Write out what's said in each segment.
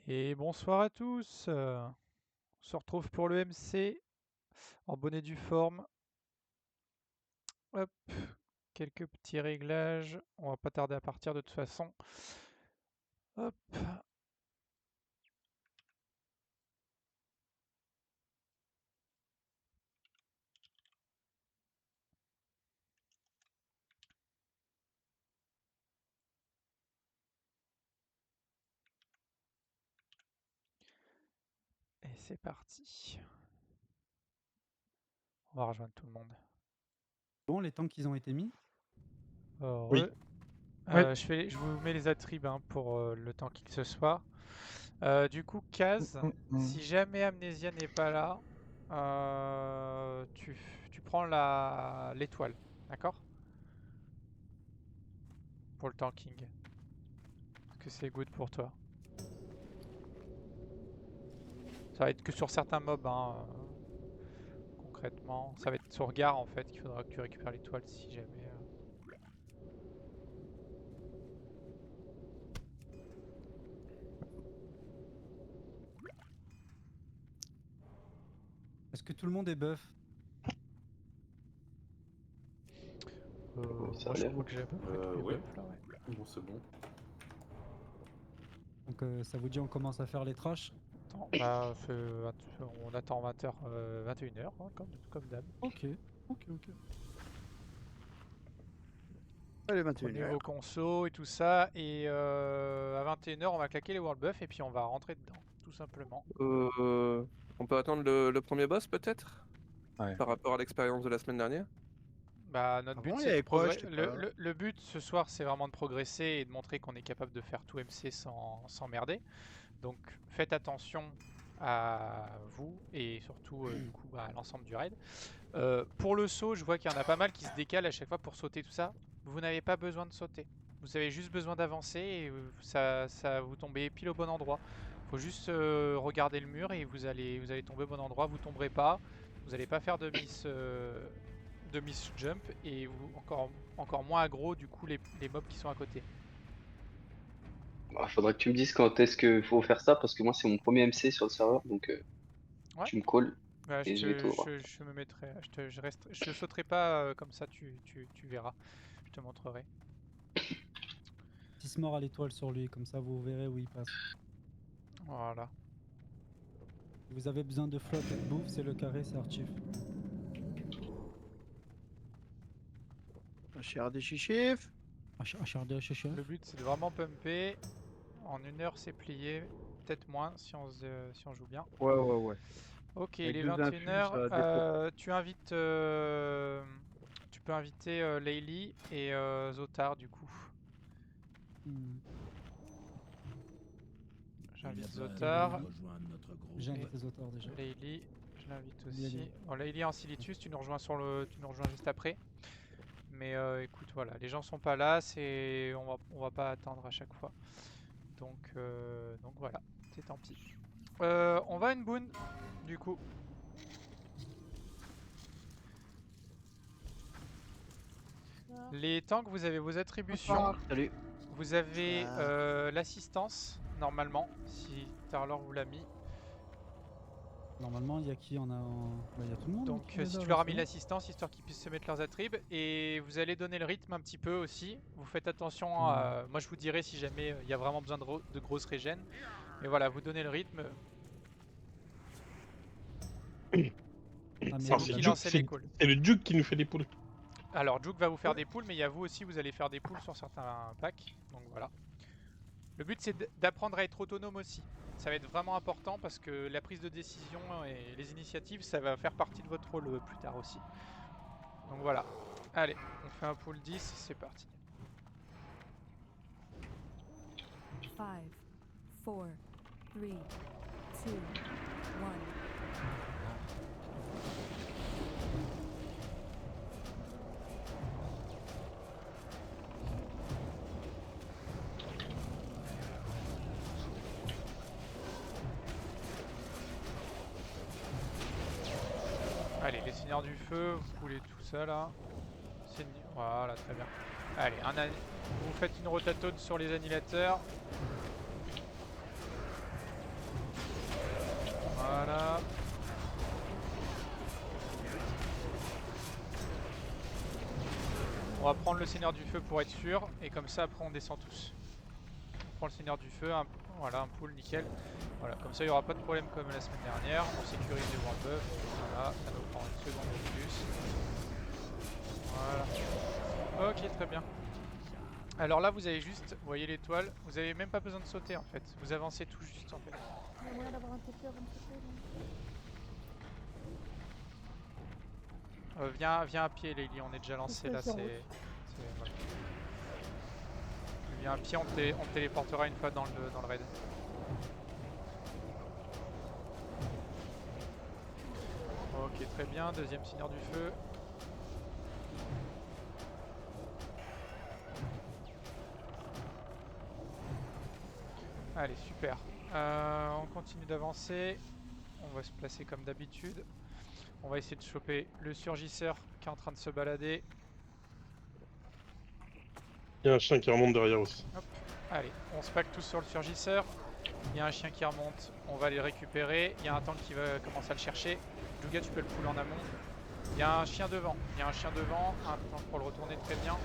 Et bonsoir à tous. On se retrouve pour le MC en bonne et due forme. Hop, quelques petits réglages. On va pas tarder à partir de toute façon. Hop. Et c'est parti. On va rejoindre tout le monde. Bon, les temps qu'ils ont été mis. Heureux. Ouais. Je vous mets les attributs pour le temps qu'il se soit. Du coup, Kaz, si jamais Amnésia n'est pas là, tu prends l'étoile, d'accord? Pour le tanking. Est-ce que c'est good pour toi? Ça va être que sur certains mobs, hein, concrètement. Ça va être sur Gar en fait qu'il faudra que tu récupères l'étoile si jamais. Est-ce que tout le monde est buff? Ça Moi a je l'air. crois que j'ai à peu près tous les Ouais. buffs là, ouais. Bon, c'est bon. Donc ça vous dit on commence à faire les trashs? Attends, on attend 20h, 21h, hein, comme d'hab. Ok. Allez, Prenez 21h. vos consos et tout ça, et à 21h on va claquer les world buffs et puis on va rentrer dedans, tout simplement. On peut attendre le premier boss peut-être Ouais. par rapport à l'expérience de la semaine dernière. Bah, notre but Avant, il y c'est de avait quoi, progresser. je sais pas. Le but ce soir c'est vraiment de progresser et de montrer qu'on est capable de faire tout MC sans merder. Donc faites attention à vous et surtout du coup à l'ensemble du raid. Pour le saut, je vois qu'il y en a pas mal qui se décalent à chaque fois pour sauter tout ça. Vous n'avez pas besoin de sauter. Vous avez juste besoin d'avancer et ça vous tombez pile au bon endroit. Faut juste regarder le mur et vous allez tomber au bon endroit. Vous tomberez pas. Vous n'allez pas faire de miss jump et vous encore moins aggro du coup les mobs qui sont à côté. Bah, faudrait que tu me dises quand est-ce qu'il faut faire ça, parce que moi, c'est mon premier MC sur le serveur, donc Ouais. tu me calls Bah, et je vais tout voir. je me mettrai, je sauterai pas comme ça, tu verras. Je te montrerai. 6 morts à l'étoile sur lui, comme ça vous verrez où il passe. Voilà. Si vous avez besoin de flotte et de bouffe, c'est le carré, c'est Archive. Cher des chichifs. HRD, HHF. Le but c'est de vraiment pumper. En 1 heure c'est plié. Peut-être moins si on joue bien. Ouais. Ok, Avec il est 2 infus, 21h. Tu peux inviter Layli et Zotar du coup. J'invite Zotar. J'ai invité Zotar déjà. Layli, je l'invite Layli. aussi. Bon, Layli en Silitus, tu nous rejoins juste après. Mais écoute, voilà, les gens sont pas là, on va pas attendre à chaque fois. Donc voilà, c'est tant pis. On va à une boon, du coup. Les tanks, vous avez vos attributions. Salut. Vous avez l'assistance, normalement, si Tarlor vous l'a mis. Normalement, il y a qui on a bah, il y a tout le monde. Donc qui est si là, tu leur as c'est mis bon. l'assistance, histoire qu'ils puissent se mettre leurs attributs, et vous allez donner le rythme un petit peu aussi. Vous faites attention, moi je vous dirai si jamais il y a vraiment besoin de grosses régènes. Mais voilà, vous donnez le rythme. Ah, mais C'est vous qui lancez les calls. C'est le Duke qui nous fait des poules. Alors Juke va vous faire des pools, mais il y a vous aussi, vous allez faire des pools sur certains packs. Donc voilà. Le but c'est d'apprendre à être autonome aussi. Ça va être vraiment important parce que la prise de décision et les initiatives, ça va faire partie de votre rôle plus tard aussi. Donc voilà. Allez, on fait un pool 10, c'est parti. 5, 4, 3, 2, 1. Allez, les seigneurs du feu, vous coulez tout ça là. Voilà, très bien. Allez, vous faites une rotatone sur les annihilateurs. On va prendre le Seigneur du Feu pour être sûr, et comme ça après on descend tous. On prend le Seigneur du Feu, voilà, un pool, nickel. Voilà, comme ça il n'y aura pas de problème comme la semaine dernière. On sécurise les Warbuffs, voilà, ça nous prend une seconde de plus. Voilà. Ok, très bien. Alors là vous avez juste, vous voyez l'étoile, vous avez même pas besoin de sauter en fait. Vous avancez tout juste en fait. Il y a moyen d'avoir un TP avant de sauter, non? Viens à pied Lily, on est déjà lancé là, sur c'est... route. Voilà. Viens à pied, on te téléportera une fois dans le raid. Ok, très bien, deuxième Seigneur du Feu. Allez, super. On continue d'avancer. On va se placer comme d'habitude. On va essayer de choper le surgisseur qui est en train de se balader. Il y a un chien qui remonte derrière aussi. Hop. Allez, on se pack tous sur le surgisseur. Il y a un chien qui remonte, on va les récupérer. Il y a un tank qui va commencer à le chercher. Juga, tu peux le pull en amont. Il y a un chien devant, un tank pour le retourner très bien.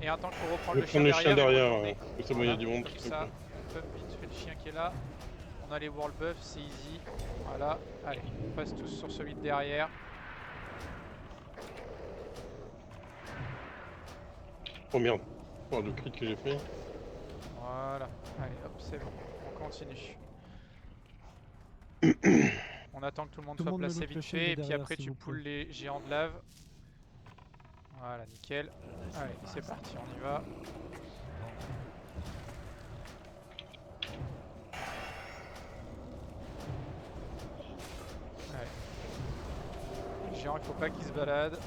Et un tank pour reprendre Je le vais chien prendre le chien derrière. derrière, c'est bon, il y a du monde. Comme ça, on pump vite fait le chien qui est là. On a les world buffs, c'est easy. Voilà, allez, on passe tous sur celui de derrière. Oh merde, oh, le crit que j'ai fait. Voilà, allez hop, c'est bon, on continue. On attend que tout le monde soit placé vite fait, et puis après tu pulls les géants de lave. Voilà, nickel. Allez, c'est parti, on y va. Allez. Les géants, il faut pas qu'ils se baladent.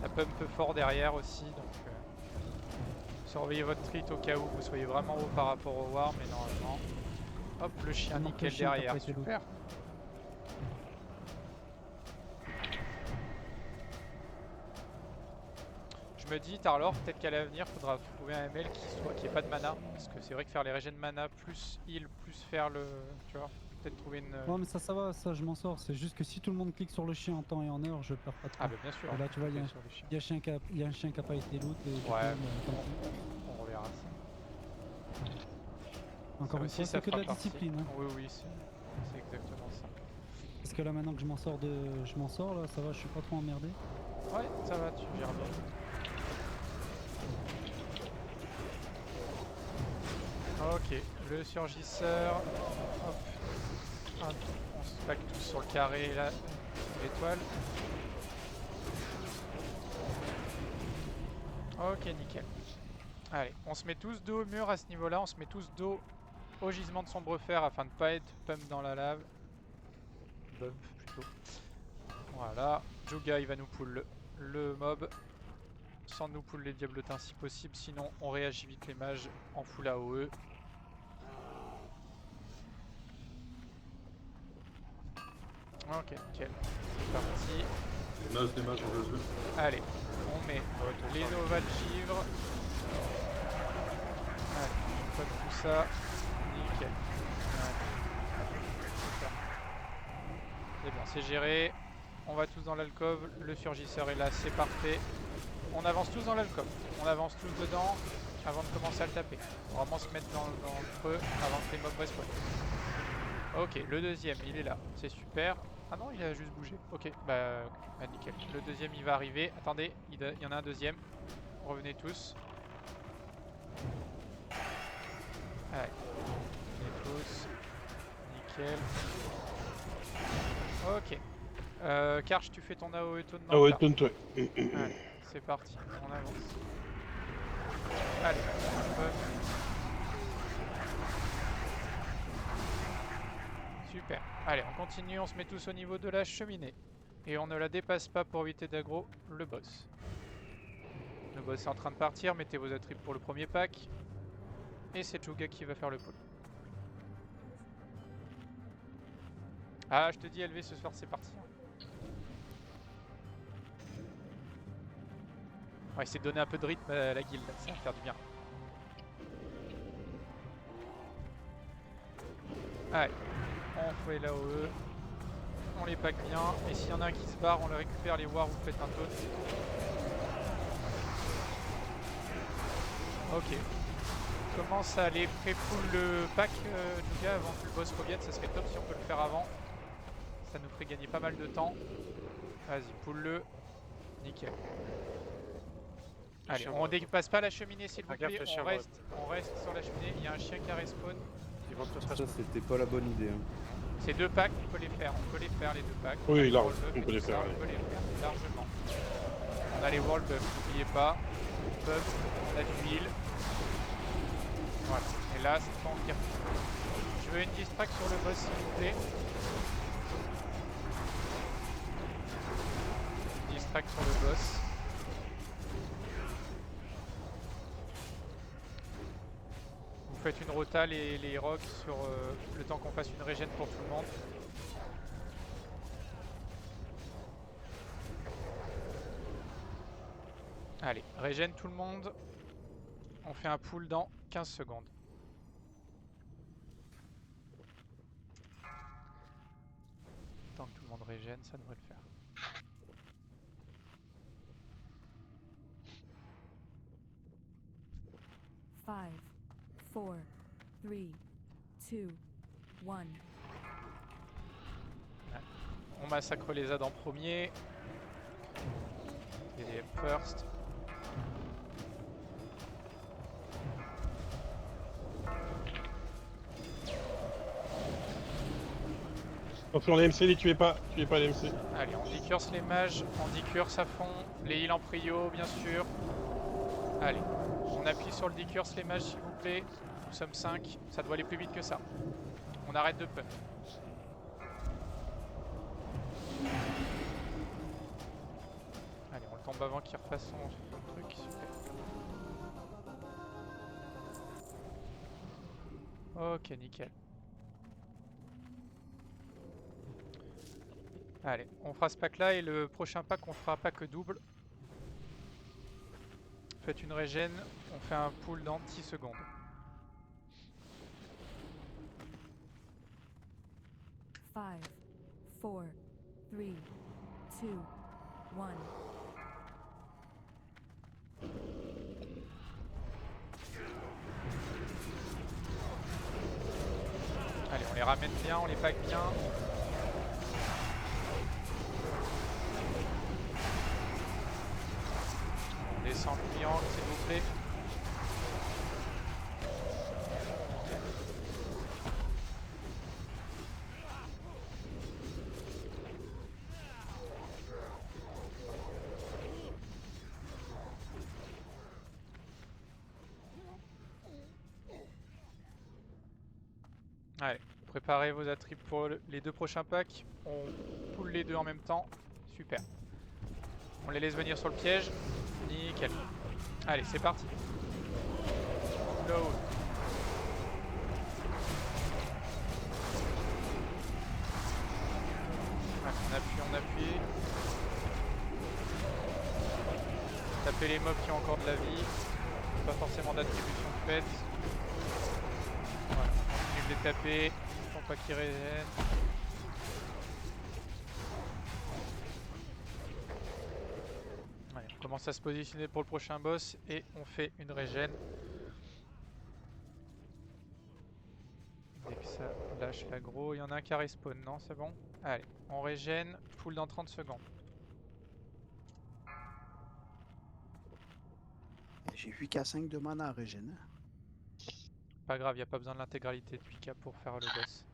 Ça pump fort derrière aussi, donc surveillez votre trit au cas où vous soyez vraiment haut par rapport au war, mais normalement... Hop, le chien nickel derrière, super. Je me dis, Tarlor, peut-être qu'à l'avenir, il faudra trouver un ML qui ait pas de mana, parce que c'est vrai que faire les régènes de mana, plus heal, plus faire le... Tu vois, peut-être trouver une... Ouais mais ça va, ça je m'en sors, c'est juste que si tout le monde clique sur le chien en temps et en heure, je perds pas de temps. Ah bah bien sûr. Et là tu vois, il y a un chien qui a pas été loot et du coup, Ouais, tant pis. on reverra ça. Encore une fois, c'est que de la discipline. Hein. Oui, oui, c'est exactement ça. Parce que là maintenant que je m'en sors là, ça va, je suis pas trop emmerdé. Ouais, ça va, tu gères bien. Ok, le surgisseur. Hop. Hop. On se pack tous sur le carré là, l'étoile. Ok, nickel. Allez, on se met tous dos au mur à ce niveau-là, on se met tous dos au gisement de sombre fer afin de ne pas être pump dans la lave. Bump plutôt. Voilà, Juga il va nous pull le mob. Sans nous pull les diablotins si possible, sinon on réagit vite les mages en full AOE. Ok, nickel. C'est parti. Les mages, on le jeu. Allez, on met les Nova de givre. Allez, on pop tout ça. Nickel. Super. C'est bon, c'est géré. On va tous dans l'alcôve. Le surgisseur est là, c'est parfait. On avance tous dans l'alcôve. On avance tous dedans avant de commencer à le taper. On va vraiment se mettre dans le creux avant que les mobs respawnent. Ok, le deuxième, il est là. C'est super. Ah non, il a juste bougé. Ok, bah nickel. Le deuxième, il va arriver. Attendez, il y en a un deuxième. Revenez tous. Allez. Revenez tous. Nickel. Ok. Karch, tu fais ton AOE taunt dans Ah ouais, le tas. taunt, ouais. Allez, c'est parti. On avance. Allez. Hop. Super. Allez, on continue, on se met tous au niveau de la cheminée. Et on ne la dépasse pas pour éviter d'aggro le boss. Le boss est en train de partir, mettez vos attributs pour le premier pack. Et c'est Juga qui va faire le pull. Ah, je te dis LV ce soir c'est parti. On va essayer de donner un peu de rythme à la guilde, ça va faire du bien. Allez. On fait l'AOE, on les pack bien, et s'il y en a un qui se barre, on le récupère les wars, vous faites un taunt. Ok. Commence à aller pré-pull le pack, Juga, avant que le boss revienne. Ça serait top si on peut le faire avant. Ça nous ferait gagner pas mal de temps. Vas-y, pull-le. Nickel. Allez, on dépasse pas la cheminée s'il vous plaît. On reste sur la cheminée. Il y a un chien qui a respawn. Ça, c'était pas la bonne idée. Hein. Ces deux packs, on peut les faire. On peut les faire les deux packs. Oui, là, World buff on et peut les tout ça, faire. on peut les faire largement. On a les world buff, n'oubliez pas. Buff, on a de l'huile. Voilà. Et là, c'est pas en pire. Je veux une distract sur le boss s'il vous plaît. Distract sur le boss. Vous faites une rota les rocks sur le temps qu'on fasse une régène pour tout le monde. Allez, régène tout le monde. On fait un pull dans 15 secondes. Tant que tout le monde régène, ça devrait le faire. Five, 4, 3, 2, 1. On massacre les ZAD en premier. Et les first. Attention, les MC, les tuez pas les MC. Allez, on decurse les mages, on decurse à fond. Les heals en prio, bien sûr. Allez, on appuie sur le decurse les mages s'il vous plaît. Nous sommes 5, ça doit aller plus vite que ça. On arrête de pump. Allez, on le tombe avant qu'il refasse son truc. Super. Ok, nickel. Allez, on fera ce pack là et le prochain pack on fera pack double. Faites une régène, on fait un pull dans 10 secondes. Five, 4, 3, 2, 1. Allez, on les ramène bien, on les pack bien. On descend le triangle, s'il vous plaît. Allez, préparez vos attributs pour les deux prochains packs. On pull les deux en même temps. Super. On les laisse venir sur le piège. Nickel. Allez, c'est parti. Load. Allez, on appuie. Tapez les mobs qui ont encore de la vie. Pas forcément d'attribution faite. Voilà, on continue de les taper. Faut pas qu'ils régènent. Allez, on commence à se positionner pour le prochain boss et on fait une régène. Dès que ça lâche l'aggro, il y en a un qui a respawn, non? C'est bon? Allez, on régène, full dans 30 secondes. J'ai 8k5 de mana à régène. Pas grave, il n'y a pas besoin de l'intégralité de 8k pour faire le boss.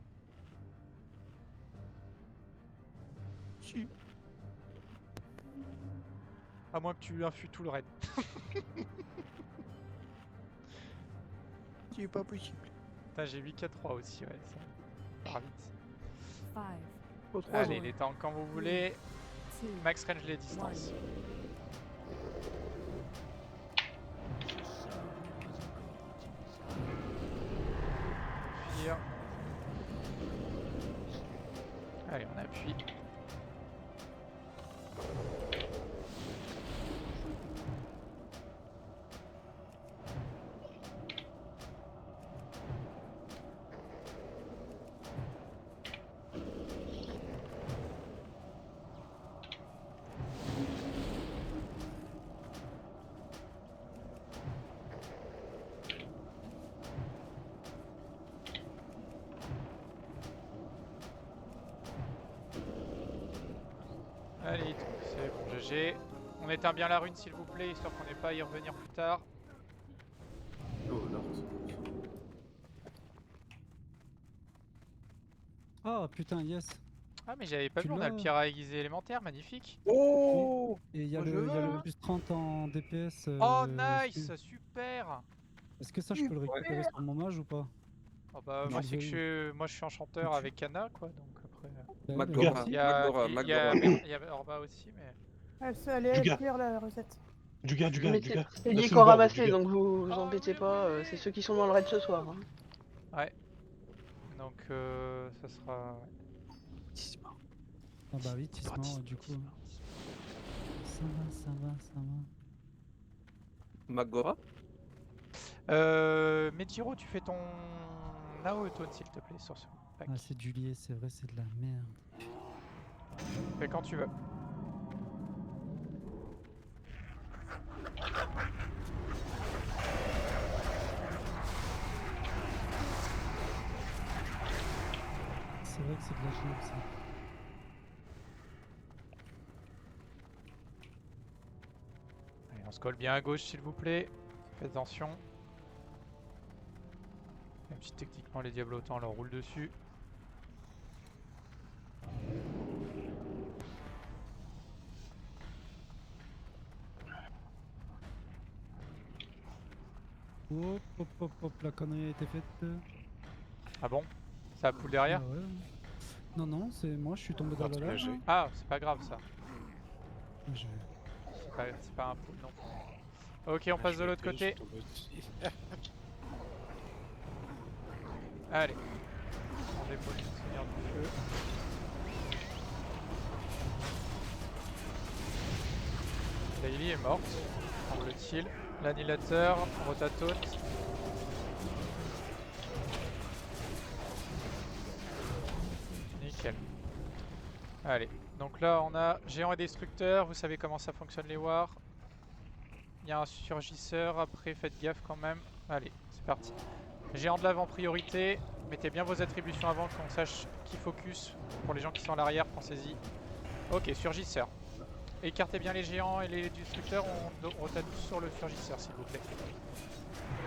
Si. À moins que tu infues tout le raid. C'est pas possible. Putain, j'ai 8k3 aussi, ouais, ça part vite. 5, Faut 3 Allez, les temps quand vous voulez. 2, Max range les distances. Fuir. Allez, on appuie. Allez, c'est bon, GG. On éteint bien la rune s'il vous plaît, histoire qu'on n'ait pas à y revenir plus tard. Oh, Lord. Ah putain, yes. Ah mais j'avais pas Tu vu, on a le l'as pierre à aiguiser élémentaire, magnifique. Oh Et il y a Moi, je le, il y a veux, le hein. plus 30 en DPS. Oh nice, super. Est-ce que ça je peux le récupérer sur mon mage ou pas? Oh bah Je moi le c'est que veux- moi je suis enchanteur Tu- avec Anna quoi, donc après... Bah, Magdora, merci. Il y a, Magdora, il y a, Magdora. il y a Orba aussi mais... Elle est Dugas. clear la recette. Dugas, Mais Dugas. c'est lié Laisse-le qu'on voir, ramassait, Dugas. donc vous vous Oh, embêtez oui, pas, oui. c'est ceux qui sont dans le raid ce soir. Hein. Ouais. Donc ça sera... Ah bah oui, Tissement, du coup. Ça va, ça va, ça va. Magdora. Mejiro, tu fais ton Naotone s'il te plaît sur ce pack. Ah, c'est du lié, c'est vrai, c'est de la merde. Fais quand tu veux. C'est vrai que c'est de la merde ça. Allez, on se colle bien à gauche s'il vous plaît. Faites attention. Même si techniquement les diablotants leur roulent dessus. Hop, hop, hop, hop, la connerie a été faite. Ah bon? Ça poule derrière? Ah ouais. Non, non, c'est moi, je suis tombé dans la lave. j'ai- là. Ah, c'est pas grave ça. Je- C'est pas un poule non plus. Ok, on passe de l'autre côté. Allez. On dépose le seigneur du feu. Daily est morte, semble-t-il. L'annihilateur, rotatone. Nickel. Allez, donc là on a géant et destructeur, vous savez comment ça fonctionne les wars. Il y a un surgisseur, après faites gaffe quand même. Allez, c'est parti. Géant de lave en priorité, mettez bien vos attributions avant qu'on sache qui focus. Pour les gens qui sont à l'arrière, pensez-y. Ok, surgisseur. Écartez bien les géants et les destructeurs, on rotate tous sur le surgisseur s'il vous plaît.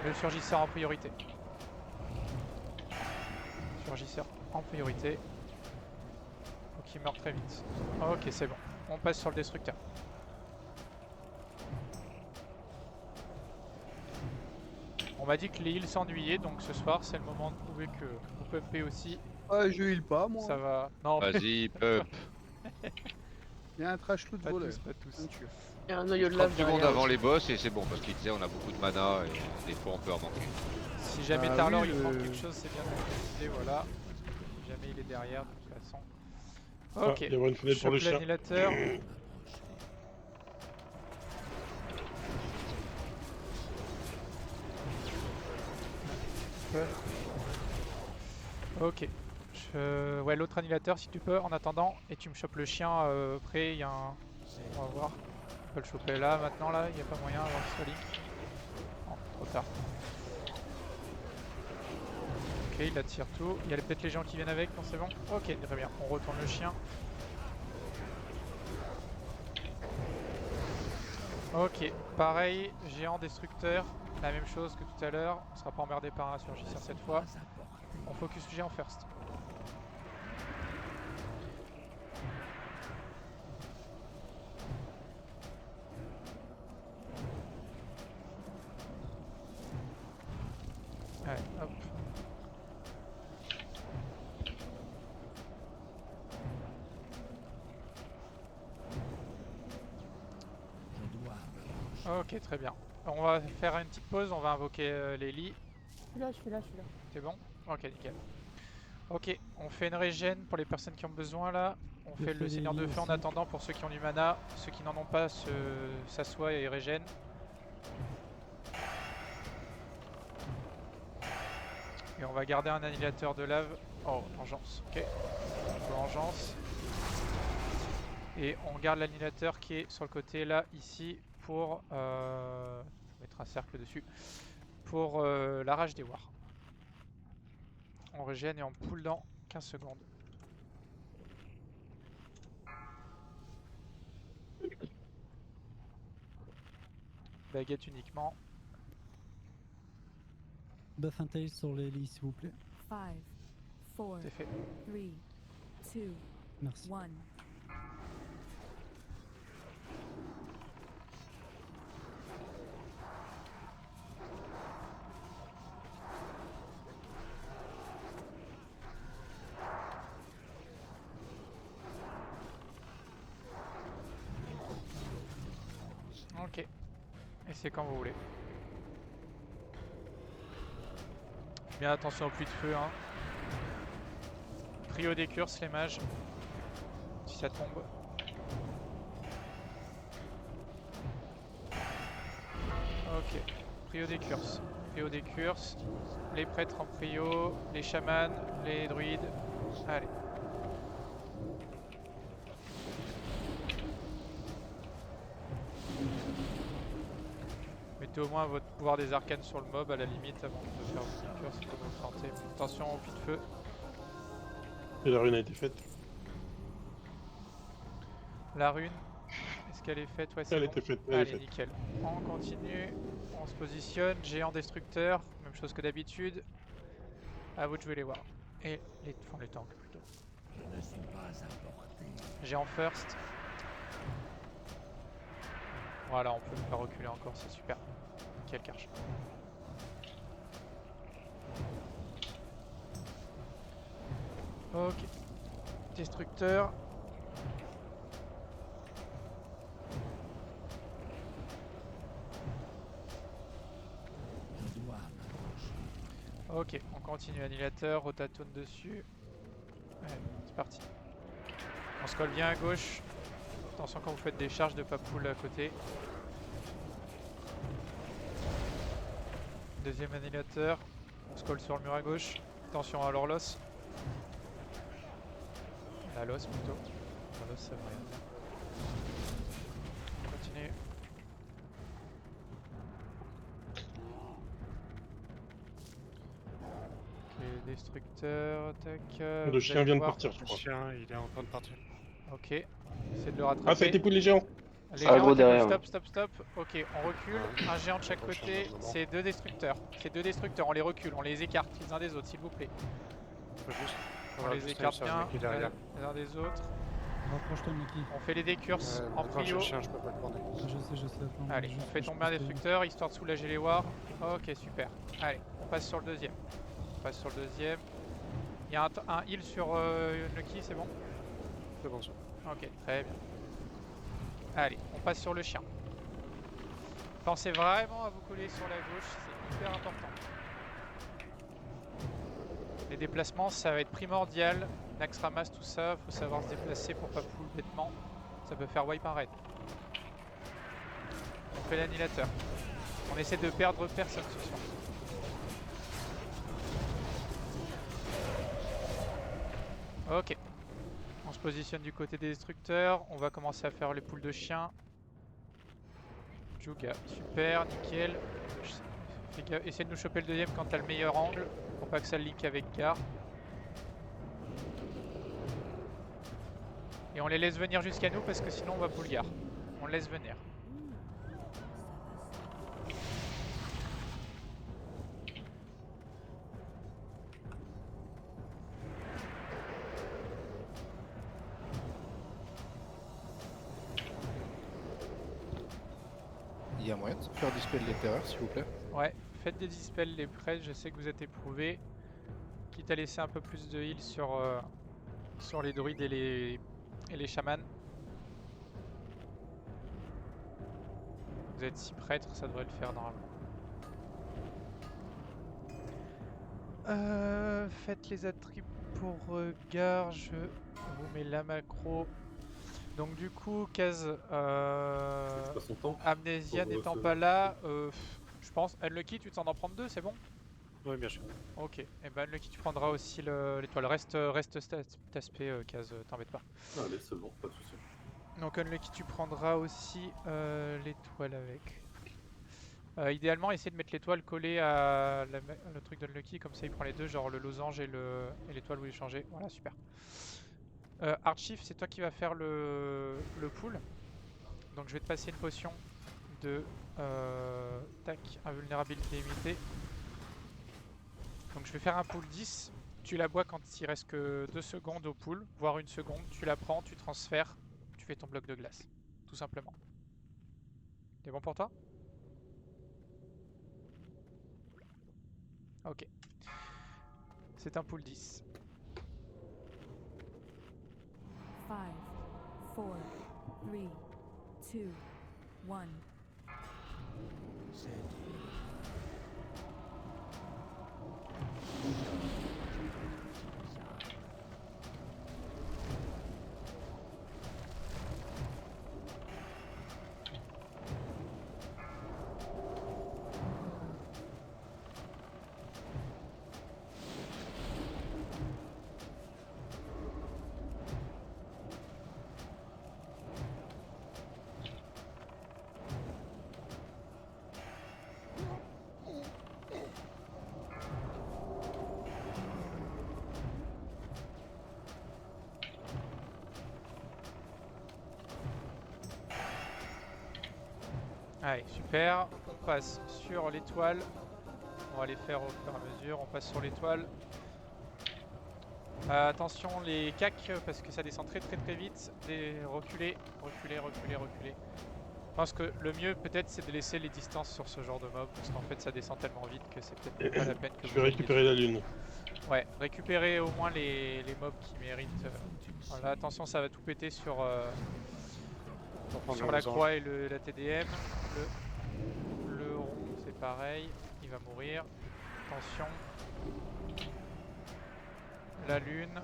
Le surgisseur en priorité. Surgisseur en priorité. Faut qu'il meure très vite. Ok, c'est bon. On passe sur le destructeur. On m'a dit que les heals s'ennuyaient, donc ce soir c'est le moment de prouver que vous pumpez aussi. Ah, je heal pas, moi. Ça va. Non, Vas-y, pump. Il y a un trash loot pas volé. tous, pas tous. Un tueur. Il y a un noyau de 30 lave secondes derrière. avant les boss et c'est bon parce qu'il disait on a beaucoup de mana et des fois on peut en manquer. Si jamais Ah Tarlor oui, il manque le- quelque chose, c'est bien de le préciser, voilà. Si jamais il est derrière, de toute façon. Ah, Ok, il y aura une fenêtre pour le chope chien. l'annihilateur. Ok. Ouais, l'autre annihilateur si tu peux en attendant. Et tu me chopes le chien près, il y a un... On va voir. On peut le choper là, maintenant là, il n'y a pas moyen avant qu'il soit link. Non, trop tard. Ok, il attire tout. Il y a peut-être les gens qui viennent avec, non c'est bon? Ok, très bien. On retourne le chien. Ok, pareil, géant destructeur, la même chose que tout à l'heure. On sera pas emmerdé par un surgisseur cette fois. On focus géant first. Allez, hop. Ok, très bien. On va faire une petite pause, on va invoquer les lits. Je suis là. C'est bon? Ok, nickel. Ok, on fait une régène pour les personnes qui ont besoin là. On Je fait fais le les seigneur de lits feu en aussi. attendant pour ceux qui ont du mana. Ceux qui n'en ont pas s'assoient et régènent. Et on va garder un annihilateur de lave. Oh, vengeance, ok. Vengeance. Et on garde l'annihilateur qui est sur le côté là, ici, pour... je vais mettre un cercle dessus. Pour la rage des wars. On régène et on poule dans 15 secondes. Baguette uniquement. Buff intel sur les lits, s'il vous plaît. 5, 4, C'est fait. 3, 2, Merci. 1. Ok. Et c'est quand vous voulez. Bien attention au puits de feu, hein. Prio des curses, les mages. Si ça tombe. Ok. Prio des curses. Prio des curses. Les prêtres en prio. Les chamans. Les druides. Allez. Mettez au moins votre pouvoir des arcanes sur le mob à la limite avant de faire vos curses pour vous planter. Attention au puits de feu. Et la rune a été faite. La rune, est-ce qu'elle est faite? Ouais, c'est Elle bon. était faite. Elle est Allez, faite. nickel. On continue, on se positionne. Géant destructeur, même chose que d'habitude. À vous de jouer les wards. Et les tanks plutôt. Géant first. Voilà, on peut le faire reculer encore, c'est super. Nickel Karch. Ok. Destructeur. Ok, on continue. Annihilateur, rotatone dessus. Allez, c'est parti. On se colle bien à gauche. Attention quand vous faites des charges de pas pull à côté. Deuxième annihilateur. On se colle sur le mur à gauche. Attention à l'orlos. La los plutôt. La los ça veut rien dire. On continue. Ok, destructeur, tac. Le chien vient de partir, je Le crois. chien, il est en train de partir. Ok, essayez de le rattraper. Ah, ça a été pour les géants. Les Ah, géants, gros attaquent, derrière. stop. Ok, on recule. Un géant de chaque côté. C'est deux destructeurs. On les recule, on les écarte les uns des autres, s'il vous plaît. On les écarte bien les uns des autres. Rapproche-toi de Niki. On fait les décurses en prio. Le chien, je peux pas le prendre. Je sais. attends, Allez, juste on fait que je tomber un puisse destructeur histoire de soulager les wards. Ok, super. Allez, on passe sur le deuxième. Il y a un heal sur Nucky, c'est bon? C'est bon, ça. Ok, très bien. Allez, on passe sur le chien. Pensez vraiment à vous coller sur la gauche, c'est hyper important. Les déplacements, ça va être primordial. Nax ramasse tout ça, faut savoir se déplacer pour pas pull bêtement. Ça peut faire wipe un raid. On fait l'annihilateur. On essaie de perdre personne ce soir. Ok. On se positionne du côté des destructeurs. On va commencer à faire les poules de chiens. Juga, super, nickel. Essaye de nous choper le deuxième quand t'as le meilleur angle. Pour pas que ça link avec Gar. Et on les laisse venir jusqu'à nous parce que sinon on va pull Gar. On le laisse venir. Il y a moyen de se faire dispel les terreurs, s'il vous plaît? Ouais, faites des dispels les prêtres, je sais que vous êtes éprouvés. Quitte à laisser un peu plus de heal sur les druides et les chamans. Vous êtes 6 prêtres, ça devrait le faire normalement. Faites les attributs pour Gar, je vous mets la macro. Donc du coup, Kaz, Amnesia n'étant pas là, je pense, Unlucky, tu t'en en prendre 2, c'est bon? Oui, bien sûr. Ok, et ben Unlucky, tu prendras aussi l'étoile. Reste cet aspect, Kaz, t'embête pas. Allez, c'est bon, pas de soucis. Donc Unlucky, tu prendras aussi l'étoile avec. Idéalement, essayez de mettre l'étoile collée à le truc d'Unlucky, comme ça il prend les deux, genre le losange et l'étoile où il changeait. Voilà, super. Archief, c'est toi qui vas faire le pool. Donc je vais te passer une potion de tac, invulnérabilité limitée. Donc je vais faire un pool 10. Tu la bois quand il reste que 2 secondes au pool, voire 1 seconde. Tu la prends, tu transfères, tu fais ton bloc de glace. Tout simplement. C'est bon pour toi? Ok. C'est un pool 10. 5, 4, 3, 2, 1. Allez, super. On passe sur l'étoile. On va les faire au fur et à mesure. On passe sur l'étoile. Attention les cacs parce que ça descend très vite. Reculer, reculer, reculer, reculer. Je pense que le mieux peut-être c'est de laisser les distances sur ce genre de mob parce qu'en fait ça descend tellement vite que c'est peut-être pas la peine que Je vous vais ayez récupérer la lune. Ouais, récupérer au moins les mobs qui méritent. Voilà, attention ça va tout péter sur la croix et la TDM. Le rond c'est pareil, il va mourir. Attention. La lune.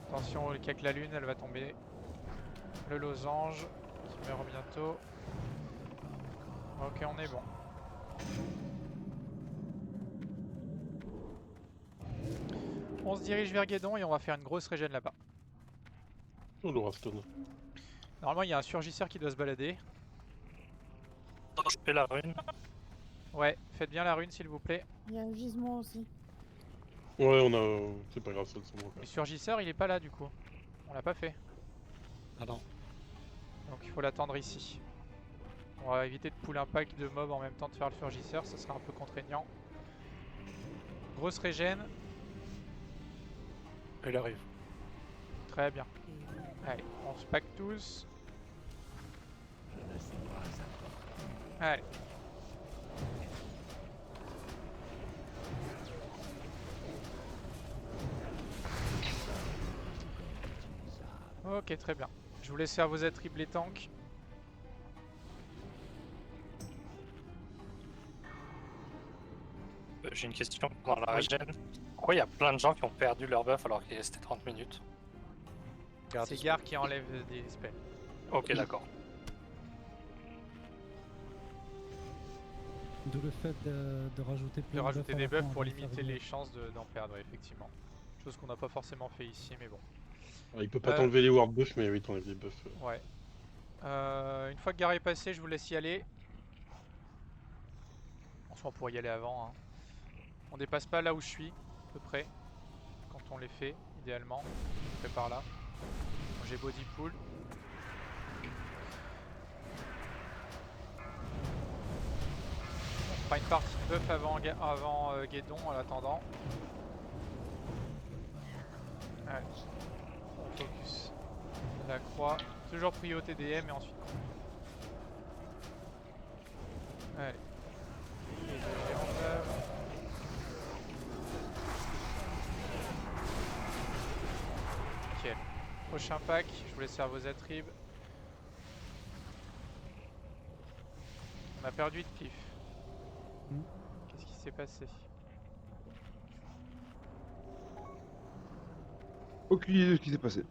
Attention avec la lune, elle va tomber. Le losange qui meurt bientôt. Ok, on est bon. On se dirige vers Guédon et on va faire une grosse régène là-bas. Oh, le Rafton. Normalement, il y a un surgisseur qui doit se balader. Je fais la rune. Ouais, faites bien la rune s'il vous plaît. Il y a un gisement aussi. Ouais, on a. C'est pas grave, ça le semble. Le surgisseur, il est pas là du coup. On l'a pas fait. Ah non. Donc il faut l'attendre ici. On va éviter de pull un pack de mobs en même temps de faire le surgisseur, ça sera un peu contraignant. Grosse régène. Il arrive. Très bien. Allez, on se pack tous. Allez. Ok, très bien. Je vous laisse faire vos attributs les tanks. J'ai une question pendant la régène. Pourquoi il y a plein de gens qui ont perdu leur buff alors qu'il restait 30 minutes? C'est Gar qui enlève des spells. Ok, d'accord. D'où le fait de rajouter plus De rajouter à des la buffs fin pour avant de faire limiter le- les chances d'en perdre, effectivement. Chose qu'on n'a pas forcément fait ici, mais bon. Il peut pas t'enlever les ward buffs, mais oui, t'enlèves les buffs. Ouais. Une fois que Gar est passé, je vous laisse y aller. En soi, on pourrait y aller avant. Hein. On dépasse pas là où je suis, à peu près. Quand on les fait, idéalement. Je fais par là. J'ai body pool. On fera une partie de buff avant Guédon en attendant. Allez. On focus la croix. Toujours prio TDM et ensuite. Allez. Et le géant d'œuvre. Nickel. Prochain pack, je vous laisse faire vos attributs. On a perdu de pif. Qu'est-ce qui s'est passé? Aucune idée de ce qui s'est passé.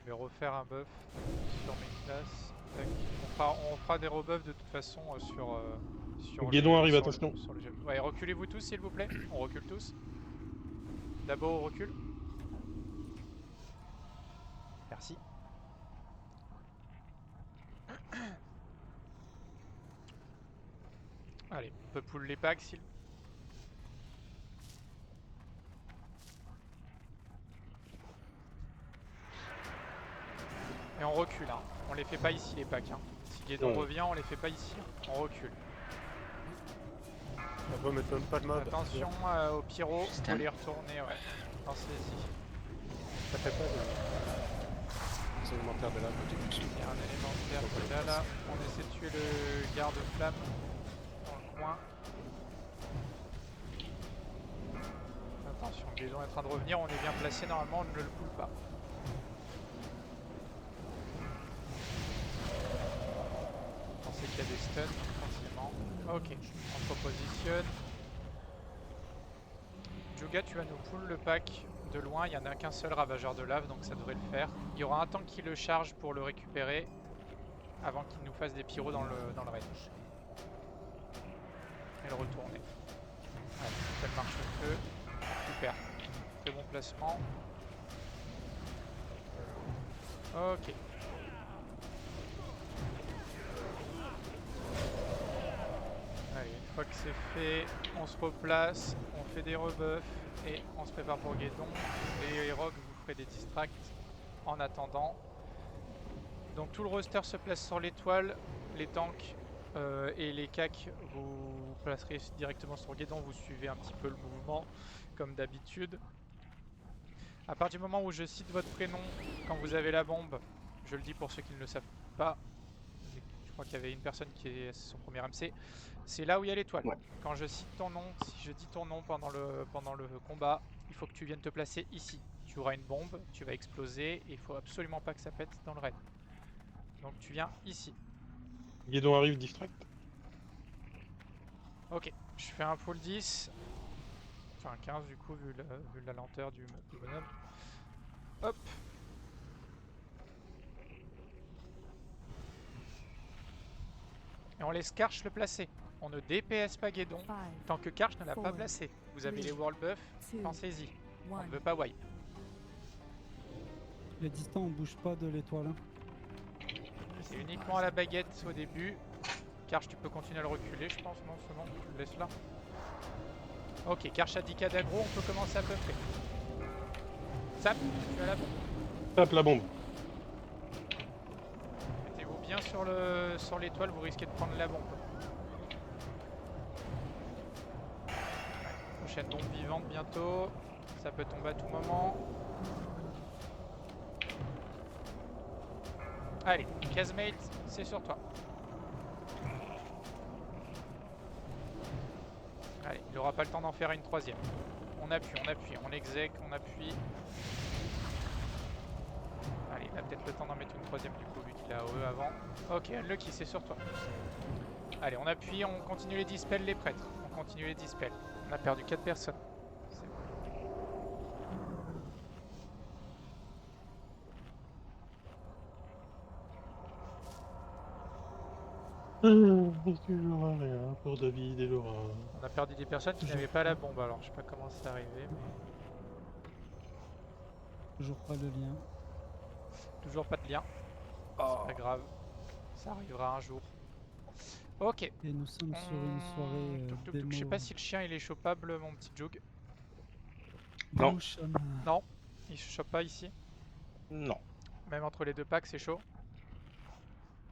Je vais refaire un buff sur mes classes. Tac. On fera des rebuffs de toute façon sur Guédon arrive, sur attention. sur le jeu. Ouais, reculez-vous tous s'il vous plaît. On recule tous. D'abord on recule. Merci. Allez, on peut pull les packs s'il. recule, hein. On les fait pas ici les packs. Hein. Si Guédon revient, on les fait pas ici. Hein. On recule. La bombe m'étonne pas de mob. Attention au pyro, faut les retourner, ouais. Pensez-y. Ça fait pas des élémentaires de là. Il y a un élémentaire qui est là. On essaie de tuer le garde-flamme dans le coin. Attention, Guédon est en train de revenir, on est bien placé, normalement on ne le coule pas. Pensez qu'il y a des stuns, forcément. Ok, on se repositionne. Juga, tu vas nous pull le pack de loin, il n'y en a qu'un seul ravageur de lave, donc ça devrait le faire. Il y aura un tank qui le charge pour le récupérer avant qu'il nous fasse des pyros dans le raid. Et le retourner. Allez, elle marche au feu. Super. Très bon placement. Ok. Allez, une fois que c'est fait, on se replace, on fait des rebuffs et on se prépare pour Guédon. Les rogues, vous ferez des distracts en attendant. Donc tout le roster se place sur l'étoile, les tanks et les cacs vous placerez directement sur Guédon, vous suivez un petit peu le mouvement comme d'habitude. À partir du moment où je cite votre prénom quand vous avez la bombe, je le dis pour ceux qui ne le savent pas, je crois qu'il y avait une personne qui est son premier MC, c'est là où il y a l'étoile. Ouais. Quand je cite ton nom, si je dis ton nom pendant le combat, il faut que tu viennes te placer ici. Tu auras une bombe, tu vas exploser et il faut absolument pas que ça pète dans le raid. Donc tu viens ici. Guédon arrive, distract. Ok, je fais un full 10. Enfin 15 du coup vu la lenteur du bonhomme. Hop. Et on laisse Karch le placer. On ne DPS pas Guédon tant que Karch ne l'a pas placé. Vous avez les world buffs, pensez-y. On ne veut pas wipe. Les distants on bouge pas de l'étoile. Hein. C'est uniquement à la baguette au début. Karch tu peux continuer à le reculer je pense, non c'est bon, tu le laisses là. Ok, Karch a 10 k d'aggro, on peut commencer à peu près. Sap, tu as la bombe. Tape la bombe. Mettez-vous bien sur l'étoile, vous risquez de prendre la bombe. Prochaine bombe vivante bientôt. Ça peut tomber à tout moment. Allez, Kazmate, c'est sur toi. Allez, il n'aura pas le temps d'en faire une troisième. On appuie, on exec, on appuie. Allez, il a peut-être le temps d'en mettre une troisième du coup vu qu'il a AOE avant. Ok, Unlucky, c'est sur toi. Allez, on appuie, on continue les dispels les prêtres. On continue les dispels. On a perdu 4 personnes. Toujours rien pour David et Laura. On a perdu des personnes qui n'avaient pas la bombe, alors je sais pas comment c'est arrivé. Mais... Toujours pas le lien. Toujours pas de lien. C'est pas grave. Ça arrivera un jour. Ok. Et nous sommes sur une soirée je sais pas si le chien il est chopable, mon petit Jug. Non. Non, il se chope pas ici. Non. Même entre les deux packs, c'est chaud.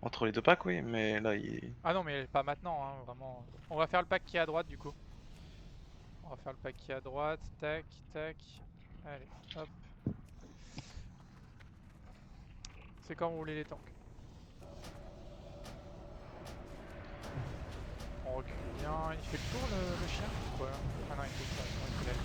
Entre les deux packs, oui, mais là il... Ah non, mais pas maintenant, hein, vraiment. On va faire le pack qui est à droite du coup. On va faire le pack qui est à droite. Tac, tac. Allez, hop. C'est quand vous voulez les tanks. On recule bien. Il fait le tour le chien ou quoi? Ah non, il fait ça. Il fait la ligne.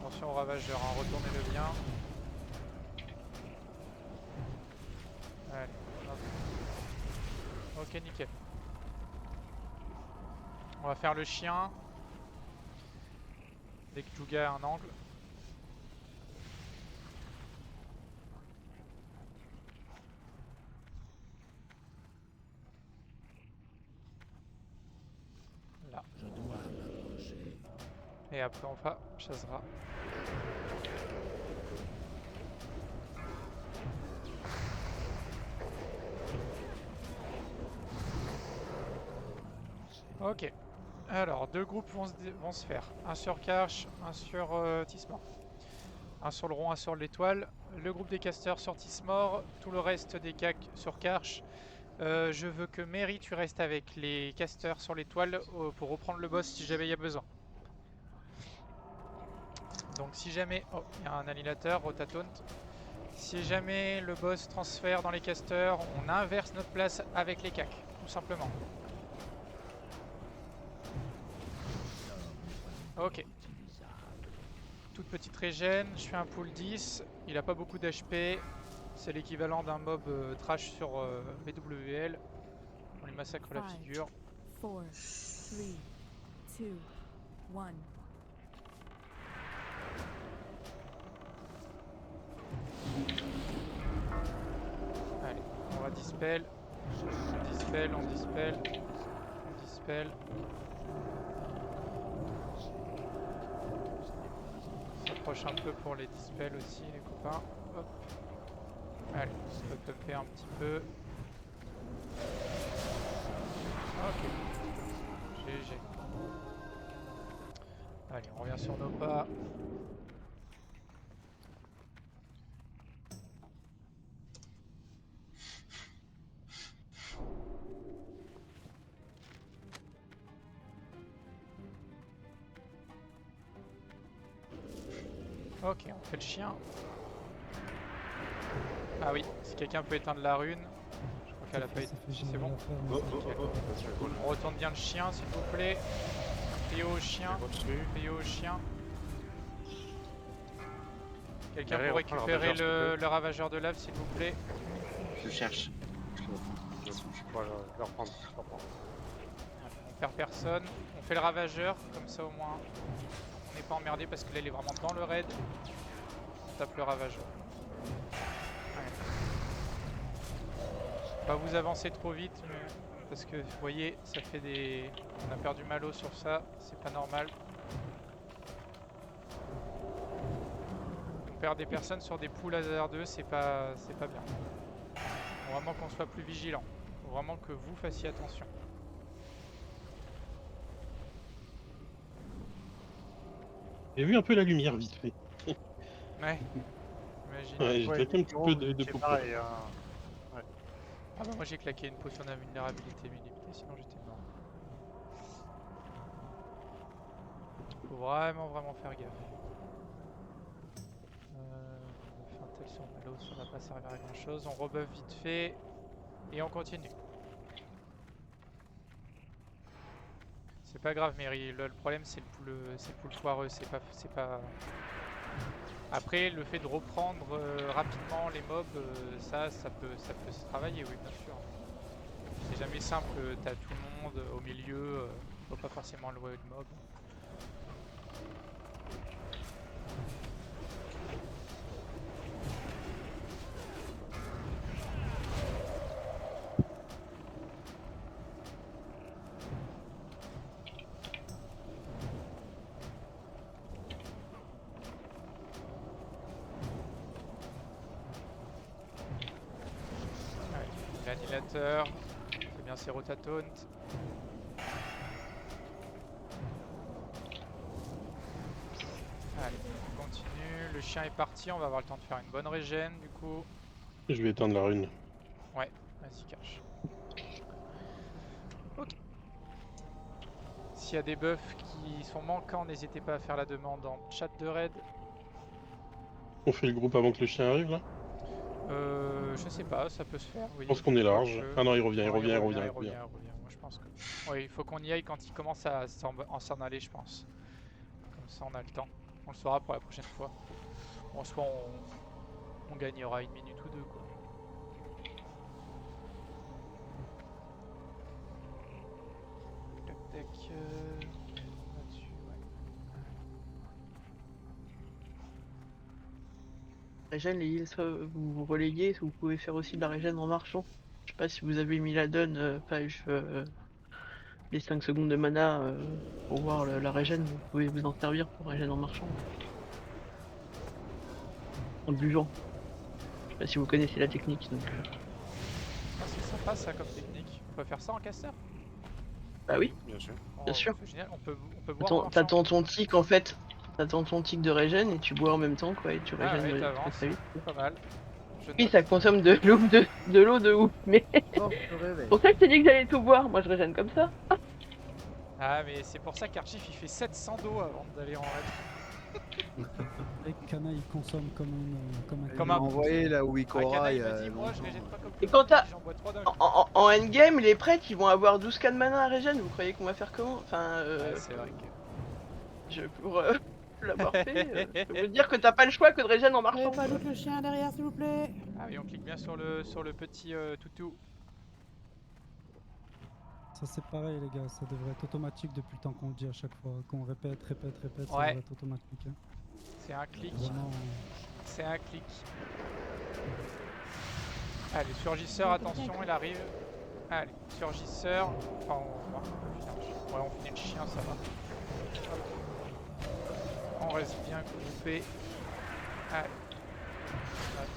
Attention au ravageur, hein. Retournez-le bien. Allez, hop. Ok, nickel. On va faire le chien. Dès que Juga a un angle. Là. Et après on va chassera. Ok. Alors, deux groupes vont se faire. Un sur Karch, un sur Tismor. Un sur le rond, un sur l'étoile. Le groupe des casters sur Tismor, tout le reste des cacs sur Karch. Je veux que Mary, tu restes avec les casters sur l'étoile pour reprendre le boss si jamais il y a besoin. Donc si jamais... Oh, il y a un annihilateur, Rotataunt. Si jamais le boss transfère dans les casters, on inverse notre place avec les cacs, tout simplement. Ok. Toute petite régène, je fais un pool 10, il a pas beaucoup d'HP, c'est l'équivalent d'un mob trash sur BWL. On lui massacre la figure. 4, 3, 2, 1. Allez, on va dispel. On dispel, on dispel. On dispel. On s'approche un peu pour les dispels aussi, les copains. Hop. Allez, on peut pumper un petit peu. Ok. GG. Allez, on revient sur nos pas. Ok, on fait le chien. Ah oui, si quelqu'un peut éteindre la rune. Je crois qu'elle a pas été. C'est bon. On retourne bien le chien s'il vous plaît. Prio au chien. Prio au chien. Quelqu'un pour récupérer le ravageur de lave s'il vous plaît. Je cherche. Je vais le reprendre. On perd personne. On fait le ravageur, comme ça au moins on n'est pas emmerdé parce que là il est vraiment dans le raid. On tape le ravageur. Ouais. Pas vous avancer trop vite mais... parce que vous voyez ça fait des... On a perdu Malo sur ça, c'est pas normal. On perd des personnes sur des poules hasard 2, c'est pas bien. Faut vraiment qu'on soit plus vigilant. Faut vraiment que vous fassiez attention. J'ai vu un peu la lumière vite fait. Ouais. Imagine. Ouais, j'ai claqué un petit peu de c'est pop. pareil, Ah bah moi j'ai claqué une potion d'invulnérabilité illimitée, sinon j'étais mort. Faut vraiment faire gaffe. On va faire un tel sur Malo, ça va pas servir à grand chose. On rebuff vite fait et on continue. C'est pas grave Mary, le problème c'est le pool foireux, c'est pas... Après le fait de reprendre rapidement les mobs, ça peut se travailler, oui bien sûr. C'est jamais simple, t'as tout le monde au milieu, faut pas forcément louer le mob. L'annihilateur, c'est bien ses Rotataunt. Allez, on continue, le chien est parti, on va avoir le temps de faire une bonne régène du coup. Je vais éteindre la rune. Ouais, vas-y cache. Ok. S'il y a des buffs qui sont manquants, n'hésitez pas à faire la demande en chat de raid. On fait le groupe avant que le chien arrive là? Je sais pas, ça peut se faire. Oui. Je pense qu'on est large. Ah non, il revient. Moi je pense que... Oui, il faut qu'on y aille quand il commence à s'en aller, je pense. Comme ça on a le temps. On le saura pour la prochaine fois. Bon, soit on gagnera une minute ou deux quoi. Tac tac. Là-dessus, ouais. Régène, les heals, vous relayez, vous pouvez faire aussi de la régène en marchant. Je sais pas si vous avez mis la donne page les 5 secondes de mana pour voir la régène, vous pouvez vous en servir pour régène en marchant. En buvant. Je sais pas si vous connaissez la technique donc. Ah, c'est sympa ça comme technique. On peut faire ça en caster? Bah oui, Bien sûr. Oh, bien sûr. C'est génial, on peut boire en marchant. T'attends ton tic en fait. T'attends ton tic de régène et tu bois en même temps quoi et tu Ah régènes ouais, très t'avances, très vite. pas mal. Je Oui, note. ça consomme de l'eau de ouf, mais Oh, je me réveille. c'est pour ça que je t'ai dit que j'allais tout boire. Moi je régène comme ça. Ah mais c'est pour ça qu'Archif il fait 700 d'eau avant d'aller en raid. Les canas ils consomment comme un. Comme Il m'a un- envoyé là où il Un canaille coraille. il m'a dit moi je régène pas comme Et tout quand le monde, t'as- j'en bois 3 d'un En, coup. en endgame, les prêtres ils vont avoir 12 cas de mana à régène. Vous croyez qu'on va faire comment? Enfin, Ouais, c'est vrai que... pour l'avoir fait, je peux vous dire que t'as pas le choix que de régène en marchant. Pas loot le chien derrière, s'il vous plaît. Ah oui, on clique bien sur le petit toutou. Ça c'est pareil les gars, ça devrait être automatique depuis le temps qu'on le dit à chaque fois. Qu'on répète, ça Ouais. devrait être automatique. Hein. C'est un clic. Vraiment, C'est un clic. Allez, surgisseur, attention, il arrive. Allez, surgisseur. Enfin, on peut finir le chien. Ouais, on finit le chien, ça va. Hop. On reste bien groupé. Allez. Hop.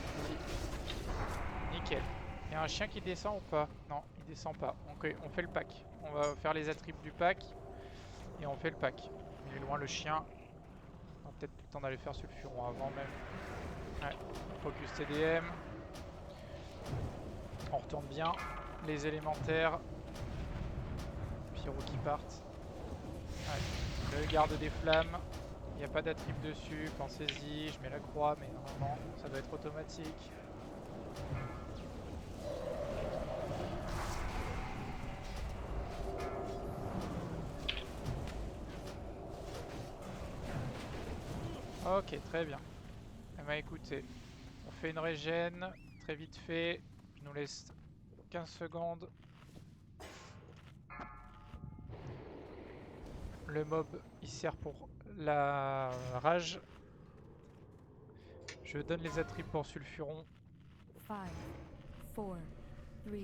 Nickel. Il y a un chien qui descend ou pas? Non, il descend pas. Ok, on fait le pack. On va faire les attributs du pack. Et on fait le pack. Il est loin le chien. On a peut-être plus le temps d'aller faire sulfuron avant même. Ouais. Focus TDM. On retourne bien. Les élémentaires. Pyro qui partent. Ouais. Le garde des flammes. Il n'y a pas d'attribut dessus. Pensez-y. Je mets la croix, mais normalement ça doit être automatique. Ok, très bien. Eh ben écoutez, on fait une régène, très vite fait. Je nous laisse 15 secondes. Le mob, il sert pour la rage. Je donne les attributs pour sulfuron. 5, 4, 3,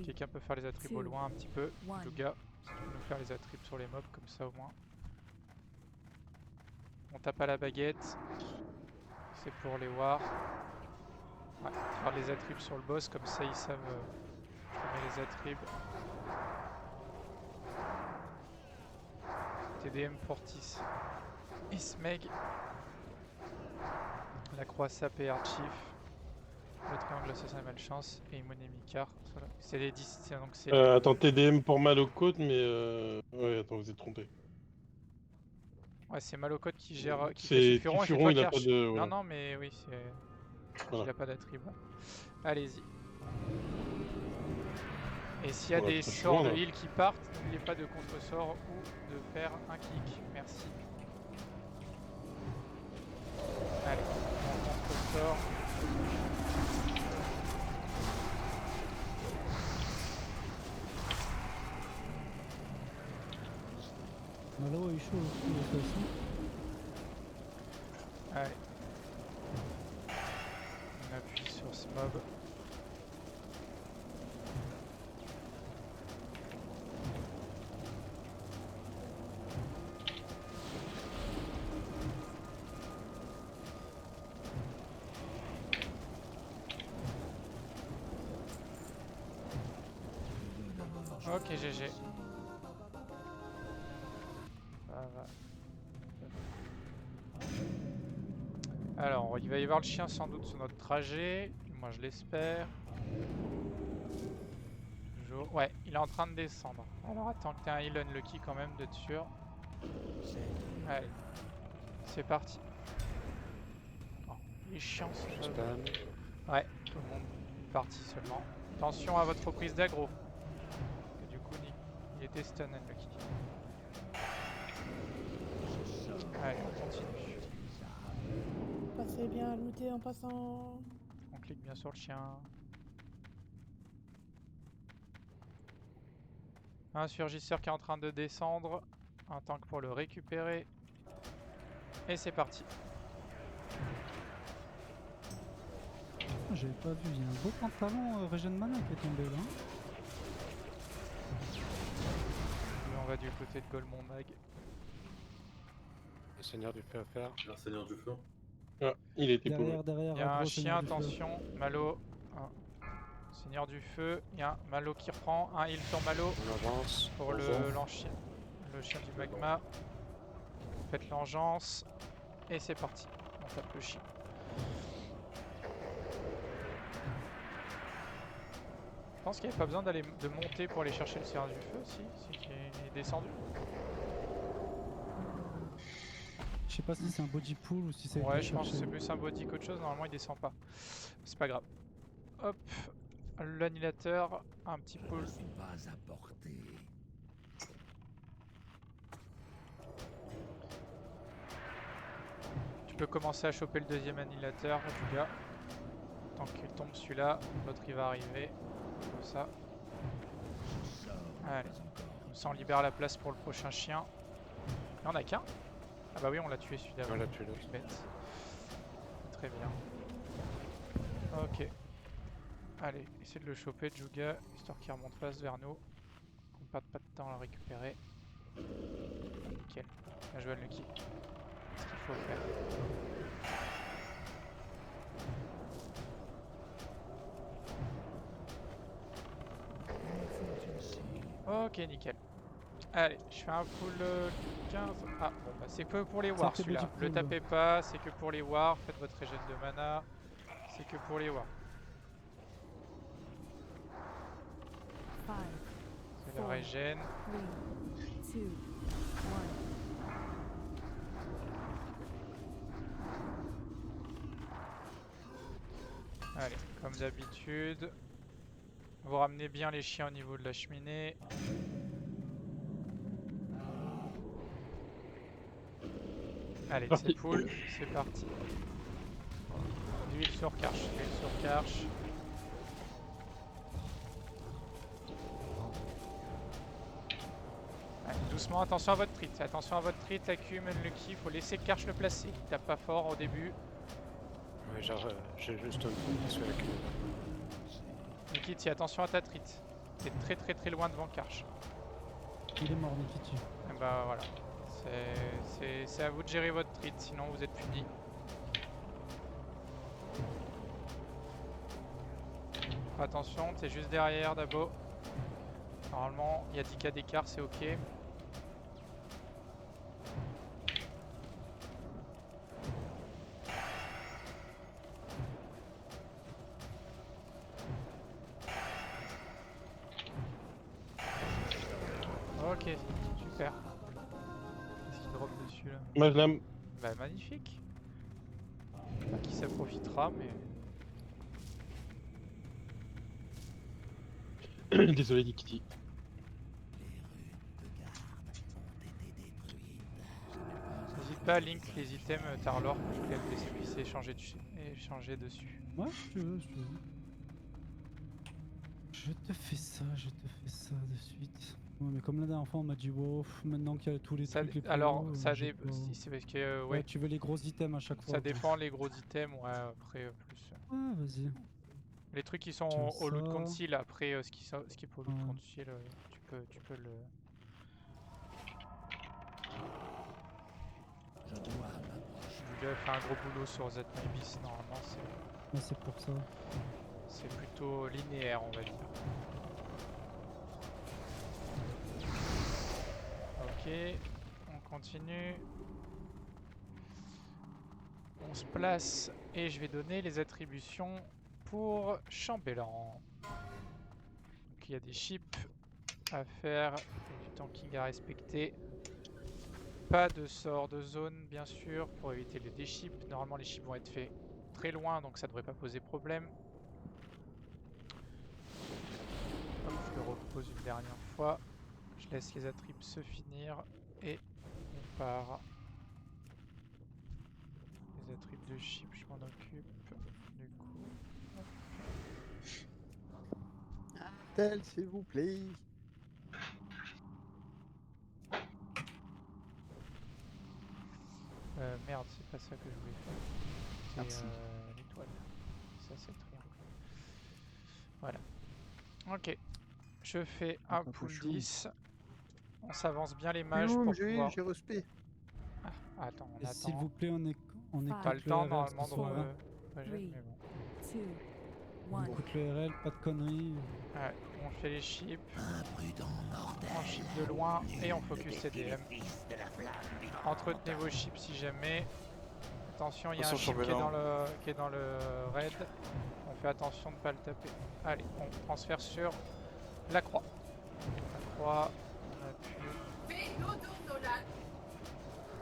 Quelqu'un peut faire les attributs au loin un petit peu. one. Luga, si tu peux nous faire les attributs sur les mobs, comme ça au moins. On tape à la baguette. C'est pour les wars. Ouais, faire les attributs sur le boss, comme ça ils savent. Je mets les attributs. TDM Fortis. Ismeg. La croix sap et Archief. Le triangle assassin malchance et Immoné Mikar. C'est les 10. Donc c'est Attends, TDM pour mal aux côtes, mais ouais, attends, vous êtes trompé. ouais, c'est Malocode qui gère. Qui C'est fait Sulfuron, et c'est Sulfuron, toi il qui a pas archi- de- ouais. Non, non, mais oui, c'est. Voilà. Il a pas d'attribut. Allez-y. Et s'il y a Ouais, des très sorts de souvent, là. heal qui partent, n'oubliez pas de contre-sort ou de faire un clic. Merci. Allez, on contre-sort. Malo il est chaud aussi, il est aussi. Allez. On appuie sur ce mob. Ok, GG. Ça va. Alors, il va y avoir le chien sans doute sur notre trajet. Moi, je l'espère. Toujours. Ouais, il est en train de descendre. Alors, attends que t'aies un heal unlucky quand même d'être sûr. Allez, c'est parti. Oh, il est chiant ce jeu. Spam. Ouais, tout le monde est parti seulement. Attention à votre reprise d'aggro. Et du coup, il était stun unlucky. Allez, on continue. Passez bien à looter en passant. On clique bien sur le chien. Un surgisseur qui est en train de descendre. Un tank pour le récupérer. Et c'est parti. Ah, j'avais pas vu, il y a un beau pantalon régène mana qui est tombé là. Et on va du côté de Golemont Mag. Le seigneur du feu à faire. Un seigneur du feu. Ah, il était pauvre. Derrière, Il y a un aggro, chien, Seigneur du Feu. attention. Malo. Seigneur du feu. Il y a un Malo qui reprend. Un heal sur Malo On avance. pour on le vend. lance-chien. le chien du magma. Faites l'engeance. Et c'est parti. On tape le chien. Je pense qu'il n'y avait pas besoin de monter pour aller chercher le Seigneur du Feu, si, c'est qu'il est descendu. Je sais pas si c'est un body pool ou si c'est. Ouais, je pense que c'est plus un body qu'autre chose, normalement il descend pas. C'est pas grave. Hop, l'annihilateur, un petit pool. Tu peux commencer à choper le deuxième annihilateur du gars. Tant qu'il tombe celui-là, l'autre il va arriver. Comme ça. Allez. Comme ça on libère la place pour le prochain chien. Il y en a qu'un? Ah bah oui, on l'a tué celui d'avant. On l'a tué l'autre. Bête. Très bien. Ok. Allez, essayez de le choper, Juga, histoire qu'il remonte face vers nous. Qu'on perde pas de temps à le récupérer. Nickel. Bien joué, Unlucky. C'est ce qu'il faut faire. Ok, nickel. Allez, je fais un full 15. Ah, bon, bah c'est que pour les wars celui-là. Le tapez pas, c'est que pour les wars. Faites votre régène de mana. C'est que pour les wars. C'est la régène. 3, 2, 1. Allez, comme d'habitude. Vous ramenez bien les chiens au niveau de la cheminée. Allez, c'est full, c'est parti. Huile sur Karch, huile sur Karch. Allez, doucement, attention à votre trit. Attention à votre trit, la Q, Unlucky, faut laisser Karch le placer. Il tape pas fort au début. Ouais, genre, j'ai juste un coup sur la queue. Nikiti, attention à ta trit. T'es très loin devant Karch. Il est mort, Nikiti. Et bah voilà. C'est à vous de gérer votre trit, sinon vous êtes puni. Attention, t'es juste derrière Dabo. Normalement, il y a 10k d'écart, c'est ok. Ok, super. Qu'est-ce qu'il drop dessus là? Moi je l'aime. Bah magnifique. Pas qui ça profitera, mais... Désolé Nikiti. N'hésite pas à link les items Tarlor que je voulais vous laisser glisser et échanger dessus. Ouais, si tu veux, si tu veux. Je te fais ça de suite. Ouais, mais comme la dernière fois on m'a dit wow, maintenant qu'il y a tous les trucs les plus alors, hauts, ça j'ai dépend. pas- Si c'est parce que Ouais, ouais, tu veux les gros items à chaque fois. ça quoi. dépend les gros items. Ouais, après plus. Ouais, vas-y. Les trucs qui sont Tiens, au loot ça. concile, après ce qui est pas au loot Ouais. concile, tu peux le. Le gars fait un gros boulot sur Zatmibis, normalement Ouais, c'est pour ça. c'est plutôt linéaire, on va dire. Ok, on continue. On se place et je vais donner les attributions pour Chambellan. Donc il y a des chips à faire, du tanking à respecter. Pas de sort de zone bien sûr pour éviter les déchips. Normalement les chips vont être faits très loin donc ça devrait pas poser problème. Hop, je le repose une dernière fois. Je laisse les attributs se finir et on part. Les attributs de chip, je m'en occupe. Du coup. Tel, s'il vous plaît. Merde, c'est pas ça que je voulais faire. Merci. C'est l'étoile. Ça, c'est le triangle. Voilà. Ok. Je fais un Attends, pool chou. 10. On s'avance bien les mages pour pouvoir... J'ai respect. Ah, attends, on Et s'il attend. vous plaît, on est Pas le temps normalement de de régénérer, mais bon. 2, one. Écoute le RL, pas de conneries. Ouais, on fait les chips. On chip de loin et on focus CDM. Entretenez vos chips si jamais. Attention, il y a un Attention, chip chambellan. qui est dans le raid. On fait attention de ne pas le taper. Allez, on transfère sur la croix. La croix, on appuie.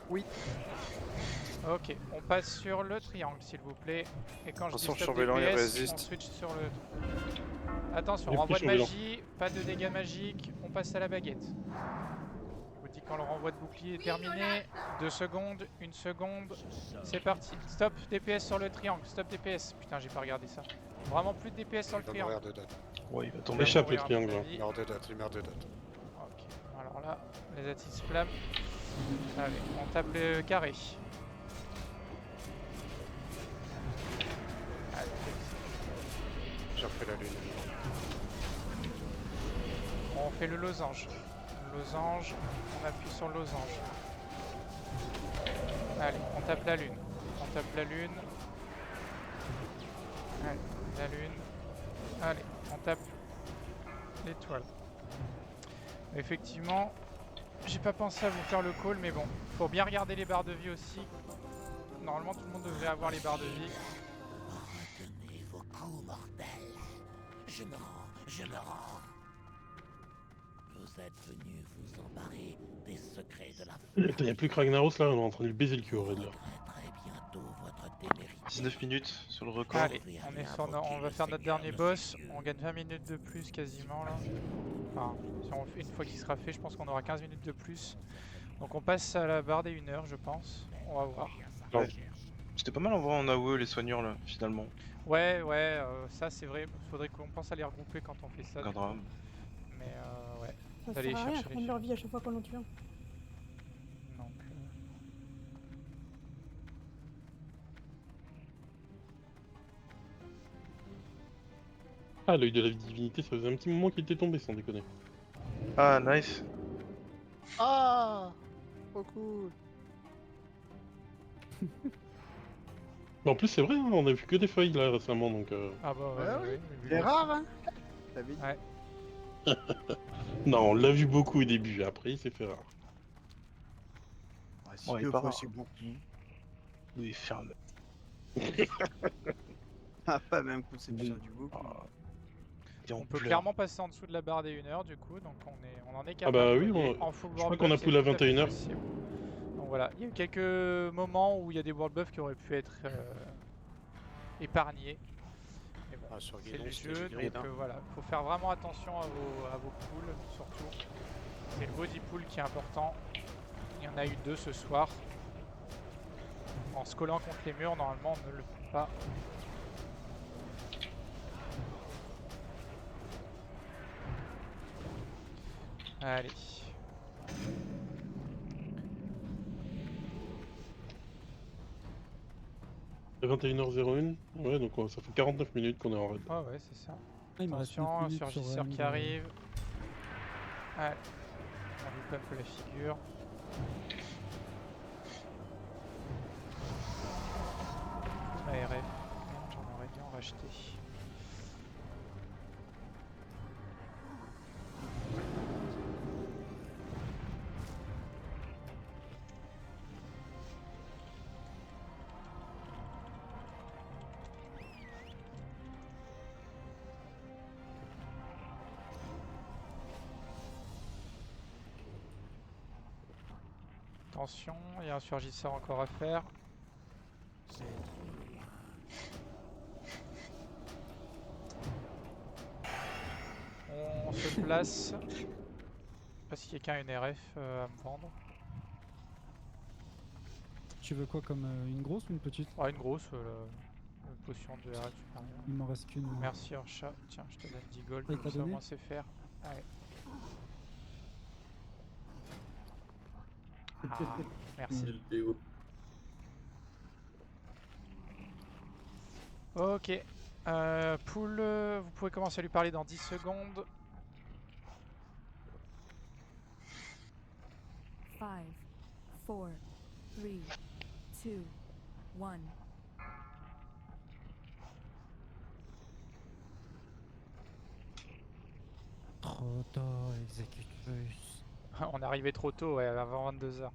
Oui. Ok, on passe sur le triangle s'il vous plaît. Et quand je dis Attention, stop chambellan, il DPS, on résiste. switch sur le... Attention, Il y a renvoi plus de chambellan. magie, pas de dégâts magiques, on passe à la baguette. Je vous dis quand le renvoi de bouclier est terminé. 2 secondes, 1 seconde, c'est parti. Stop DPS sur le triangle, stop DPS. Putain, j'ai pas regardé ça. Vraiment plus de DPS sur le triangle. Ouais, il va tomber. Échappe le Mourir, à triangle. mon Là. avis. Lumière de dot. Ok, alors là, les assises flammes. Allez, on tape le carré. Allez, J'ai refait la lune. on fait le losange. Le losange, on appuie sur le losange. Allez, on tape la lune. On tape la lune. Allez, la lune. Allez, on tape l'étoile. Effectivement, j'ai pas pensé à vous faire le call, mais bon, faut bien regarder les barres de vie aussi. Normalement, tout le monde devrait avoir les barres de vie. Retenez vos coups mortels. Je me rends. Vous êtes venus vous emparer des secrets de la Putain, y a plus que Ragnaros là, on est en train de lui baiser le cul au raid là. Très bientôt votre témérité. 19 minutes sur le record. Allez, on va faire notre dernier boss. On gagne 20 minutes de plus quasiment là. Enfin, si on fait, une fois qu'il sera fait, je pense qu'on aura 15 minutes de plus. Donc on passe à la barre des 1 heure, je pense. On va voir. Ouais. C'était pas mal en vrai en AOE les soigneurs là, finalement. Ouais, ça c'est vrai. Faudrait qu'on pense à les regrouper quand on fait ça. Aucun drame. Mais ouais. Ça Allez, sert à rien de chercher les prendre leur vie à chaque fois qu'on en tue un. Donc, Ah, l'œil de la divinité, ça faisait un petit moment qu'il était tombé sans déconner. Ah, nice. Ah, trop cool. Mais en plus, c'est vrai, hein, on a vu que des feuilles là récemment donc. Ah bah Ah oui, oui. c'est rare, hein. T'as vu? Ouais. Non, on l'a vu beaucoup au début, après il s'est fait rare. Ah, si Ouais, deux pas fois, rare. c'est beaucoup. Oui, ferme. Ah, pas même conception du beaucoup. Et On peut clairement passer en dessous de la barre des 1 heure du coup, donc on en est Ah capable. bah oui, vous voyez, on... en full je crois world qu'on a buff, plus c'est la tout à fait 21 heures. possible. Donc voilà, il y a eu quelques moments où il y a des world buffs qui auraient pu être épargnés. Mais bon, sur c'est Guidon, le c'était jeu, grid, donc hein. voilà, faut faire vraiment attention à vos pools surtout. C'est le body pool qui est important. Il y en a eu 2 ce soir. En se collant contre les murs, normalement on ne le fait pas. Allez. C'est 21h01, ouais, donc ça fait 49 minutes qu'on est en raid. Ah ouais, c'est ça. Ah, il me reste Attention, 9 un minutes sur surgisseur Rennes, qui arrive. Allez. On lui pump la figure. ARF. J'en aurais dû en racheter. Attention, il y a un surgisseur encore à faire. On se place. Je sais pas si quelqu'un a une RF à me vendre. Tu veux quoi comme une grosse ou une petite? Ah, une grosse, une potion de RF supérieure. Il m'en reste qu'une. Merci Orcha. Tiens, je te donne 10 gold, Il comme t'a ça au donné moins c'est faire. Allez. Ah, merci. Ok. Pool, vous pouvez commencer à lui parler dans 10 secondes. 5, 4, 3, 2, 1. Proto Executus. On est arrivé trop tôt, ouais, avant 22h.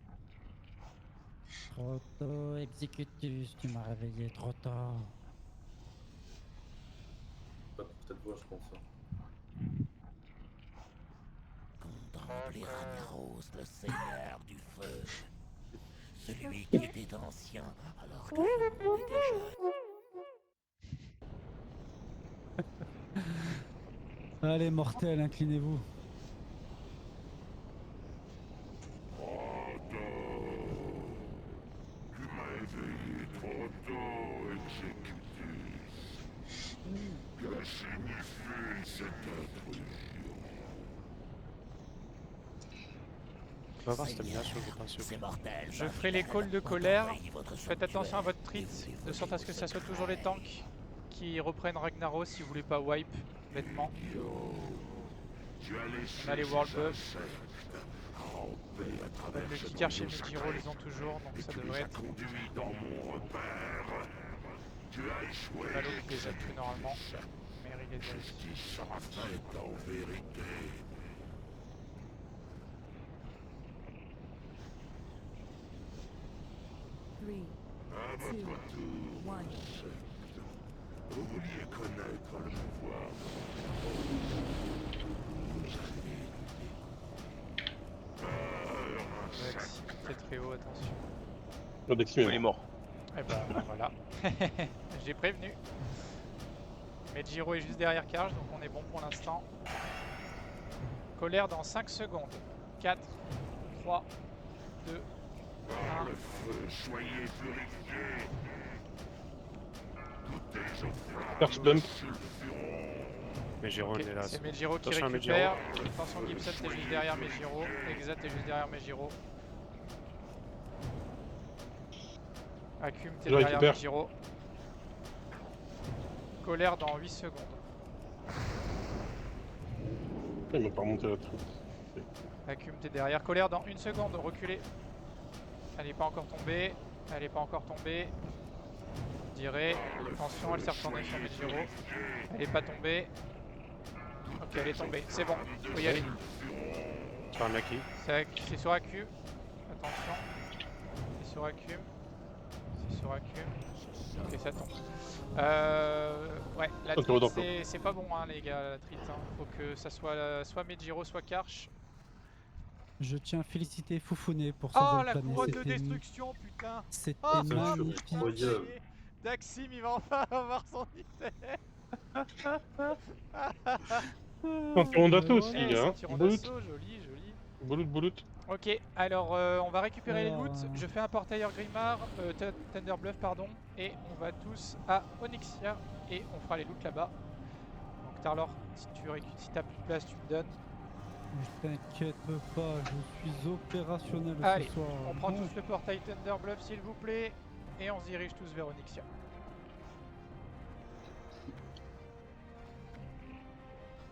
Proto Executus, tu m'as réveillé trop tard. Pas pour cette voix, je pense. Contemplez Ragnaros, le seigneur du feu. Celui qui était ancien alors que le monde était jeune. Allez, mortels, inclinez-vous. Tu m'as éveillé trop tôt, Executus. Que signifie cette intrusion? On va voir si t'as mis la chose, je pense. C'est mortel. Je ferai les calls de colère. Faites attention à votre trit, de sorte à ce que ça soit toujours les tanks qui reprennent Ragnaros si vous voulez pas wipe bêtement. On a les World Buffs. Le kicker chez Mejiro les ont toujours, donc ça devrait être Malo qui les a tués normalement. Mary les a aussi. 3, 2, 1. Vous vouliez connaître le pouvoir. Alexis, c'est très haut, attention. Alexis, Il est mort. Et bah voilà. J'ai prévenu. Mejiro est juste derrière Karj, donc on est bon pour l'instant. Colère dans 5 secondes. 4, 3, 2, 1. Le feu, soyez purifiés. Toutes les offrandes First bump. Mejiro, Ok, on est là. c'est Mejiro qui Attention à récupère. Attention Gibson, t'es juste derrière Mejiro. Exat, t'es juste derrière Mejiro. Accum, t'es Je derrière récupère. Mejiro. Colère dans 8 secondes. Il m'a pas remonté la truc. Accum, t'es derrière. Colère dans 1 seconde, reculez. Elle n'est pas encore tombée. Elle n'est pas encore tombée. Je dirais. Attention, elle s'est retournée sur Mejiro. Elle n'est pas tombée. Ok, elle est tombée. C'est bon, faut y aller. Sur un Naki. C'est sur Accum. Attention. C'est sur Accum. C'est sur Accum. Ok, ça tombe. Ouais, la trit, c'est pas bon, hein, les gars, la trit. Hein. Faut que ça soit Mejiro, soit Karch. Je tiens à féliciter Foufoune pour son Oh, vol la plané. couronne de destruction, putain! C'était Oh, magnifique. Daxim, il va enfin avoir son item! Un tirant d'assaut aussi, Ouais, gars. c'est tirant d'assaut, joli, joli. Boulout. Ok, alors on va récupérer les loots. Je fais un portailleur Grimard, Thunderbluff, pardon, et on va tous à Onyxia et on fera les loots là-bas. Donc Tarlor, si t'as plus de place, tu me donnes. Ne t'inquiète pas, je suis opérationnel Allez, ce soir. on prend tous le portail Thunderbluff s'il vous plaît, et on se dirige tous vers Onyxia.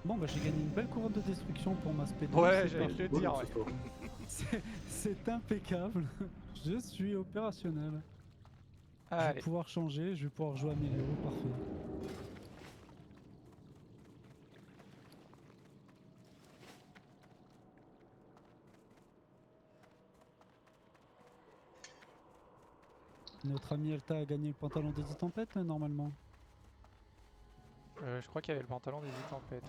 Bon bah j'ai gagné une belle couronne de destruction pour ma spé. Ouais, j'allais te le dire, ouais. C'est impeccable. Je suis opérationnel. Je vais Allez. pouvoir changer, je vais pouvoir jouer à Mélio, parfait. Notre ami Elta a gagné le pantalon des 10 tempêtes normalement. Je crois qu'il y avait le pantalon des 10 tempêtes.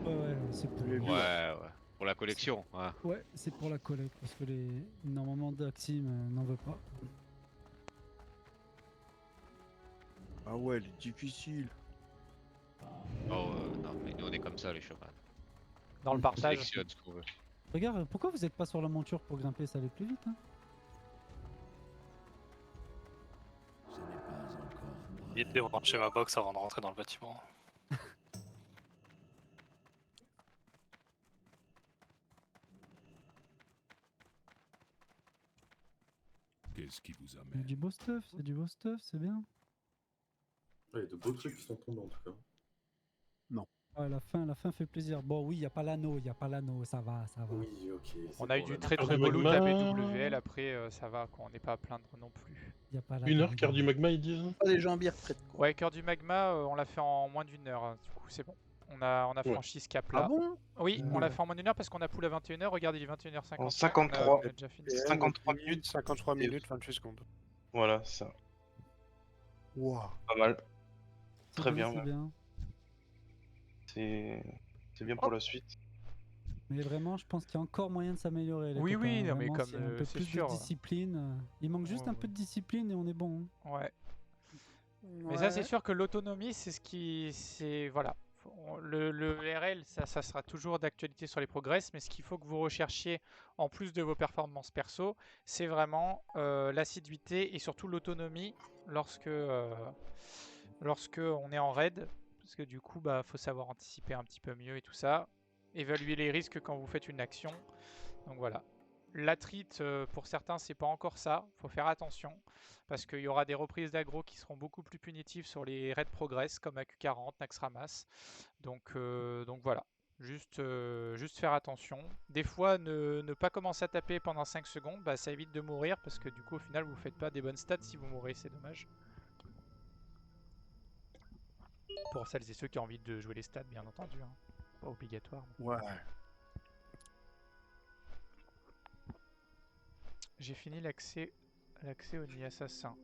Ouais, c'est pour Ouais. Pour la collection. Ouais. Ouais, c'est pour la collecte parce que normalement Daxim n'en veut pas. Ah ouais, elle est difficile. Oh non, mais nous on est comme ça les chamans. Dans le partage. On sélectionne ce qu'on veut. Regarde, pourquoi vous êtes pas sur la monture pour grimper, ça allait plus vite hein. Il était branché ma box avant de rentrer dans le bâtiment. Qu'est-ce qui vous C'est amène? du beau stuff, c'est bien. Ouais, il y a de beaux trucs qui sont tombés en tout cas. Ouais, la fin fait plaisir. Bon oui, y a pas l'anneau, ça va. Oui, ok. On a eu du très Cardio beau loot à magma. BWL, après ça va quoi, on n'est pas à plaindre non plus. Y a pas Une l'anneau. heure, quart du magma, ils disent. Pas des jambières près de quoi. Ouais, cœur du magma, on l'a fait en moins d'1 heure, hein. Du coup c'est bon. On a franchi ce cap là. Ah bon? Oui, on l'a fait en moins d'une heure parce qu'on a pool à 21h. Regardez, il est 21h50. En 53. On a déjà fini. 53 minutes. 53 minutes, 28 secondes. Voilà, c'est ça. Waouh. Pas mal. C'est Très bien. C'est bien. C'est bien pour la suite. Mais vraiment, je pense qu'il y a encore moyen de s'améliorer. les Oui, copains, oui, non, mais vraiment, comme, s'il y a un peu c'est plus sûr. de discipline. Il manque juste Ouais, un peu de discipline et on est bon. hein. Ouais. Mais ça, c'est sûr que l'autonomie, c'est ce qui. Voilà. Le RL, ça sera toujours d'actualité sur les progress, mais ce qu'il faut que vous recherchiez, en plus de vos performances perso, c'est vraiment l'assiduité et surtout l'autonomie lorsque on est en raid, parce que du coup, faut savoir anticiper un petit peu mieux et tout ça, évaluer les risques quand vous faites une action. Donc voilà. L'Atrit, pour certains, c'est pas encore ça. Faut faire attention parce qu'il y aura des reprises d'aggro qui seront beaucoup plus punitives sur les raids progress comme AQ40, Naxxramas. Donc voilà. Juste faire attention. Des fois, ne pas commencer à taper pendant 5 secondes, ça évite de mourir parce que du coup, au final, vous faites pas des bonnes stats si vous mourrez, c'est dommage. Pour celles et ceux qui ont envie de jouer les stats, bien entendu. Hein. Pas obligatoire. Ouais. J'ai fini l'accès au nid assassin.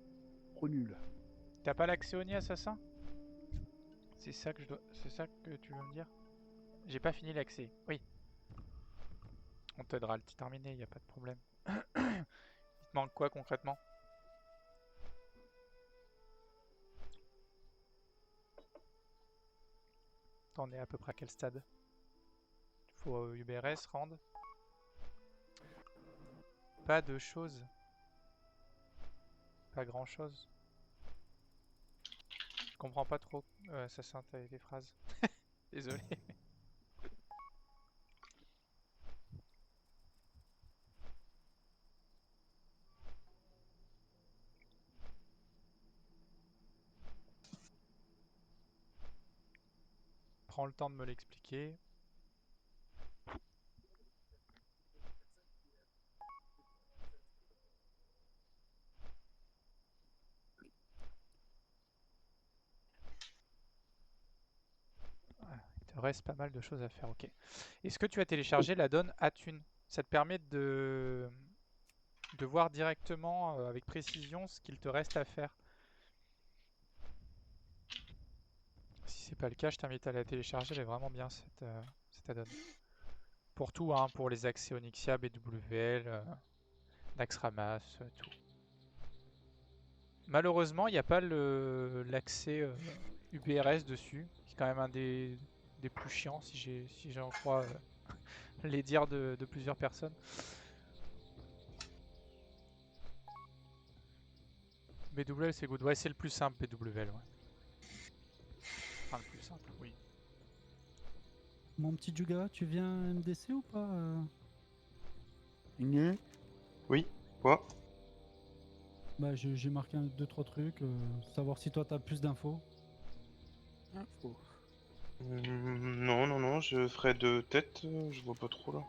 Trop nul. T'as pas l'accès au nid assassin? C'est ça que tu veux me dire? J'ai pas fini l'accès. Oui. On t'aidera à le terminer, y a pas de problème. Il te manque quoi concrètement? T'en es à peu près à quel stade? Il faut UBRS, rendre. Pas de choses. Pas grand chose. Je comprends pas trop. Assassin, t'as des phrases. Désolé. Prends le temps de me l'expliquer. Il te reste pas mal de choses à faire, ok. Est-ce que tu as téléchargé l'add-on Attune? Ça te permet de voir directement avec précision ce qu'il te reste à faire. Si c'est pas le cas, je t'invite à la télécharger, elle est vraiment bien cette add-on. Pour tout, hein, pour les accès Onyxia, BWL, Naxxramas, tout. Malheureusement, il n'y a pas l'accès UBRS dessus, qui est quand même un des plus chiants, si j'en crois les dires de plusieurs personnes. BWL c'est good, ouais c'est le plus simple BWL, ouais. Enfin le plus simple, oui. Mon petit Juga, tu viens MDC ou pas Oui, quoi? Bah j'ai marqué 2-3 trucs, savoir si toi t'as plus d'infos. Non, je ferai de tête, je vois pas trop là.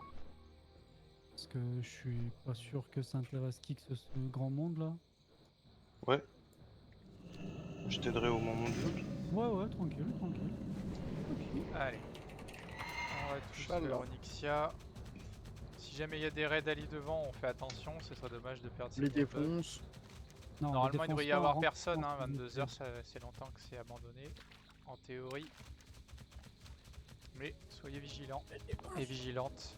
Parce que je suis pas sûr que ça intéresse qui que ce grand monde là. Ouais. Je t'aiderai au moment de... Ouais, tranquille. Allez. On va tous faire Onyxia. Si jamais il y a des raids Ali devant, on fait attention, ce serait dommage de perdre Les défonce. Non, normalement il devrait y avoir personne, hein, 22 h c'est longtemps que c'est abandonné, en théorie. Mais soyez vigilants et vigilantes.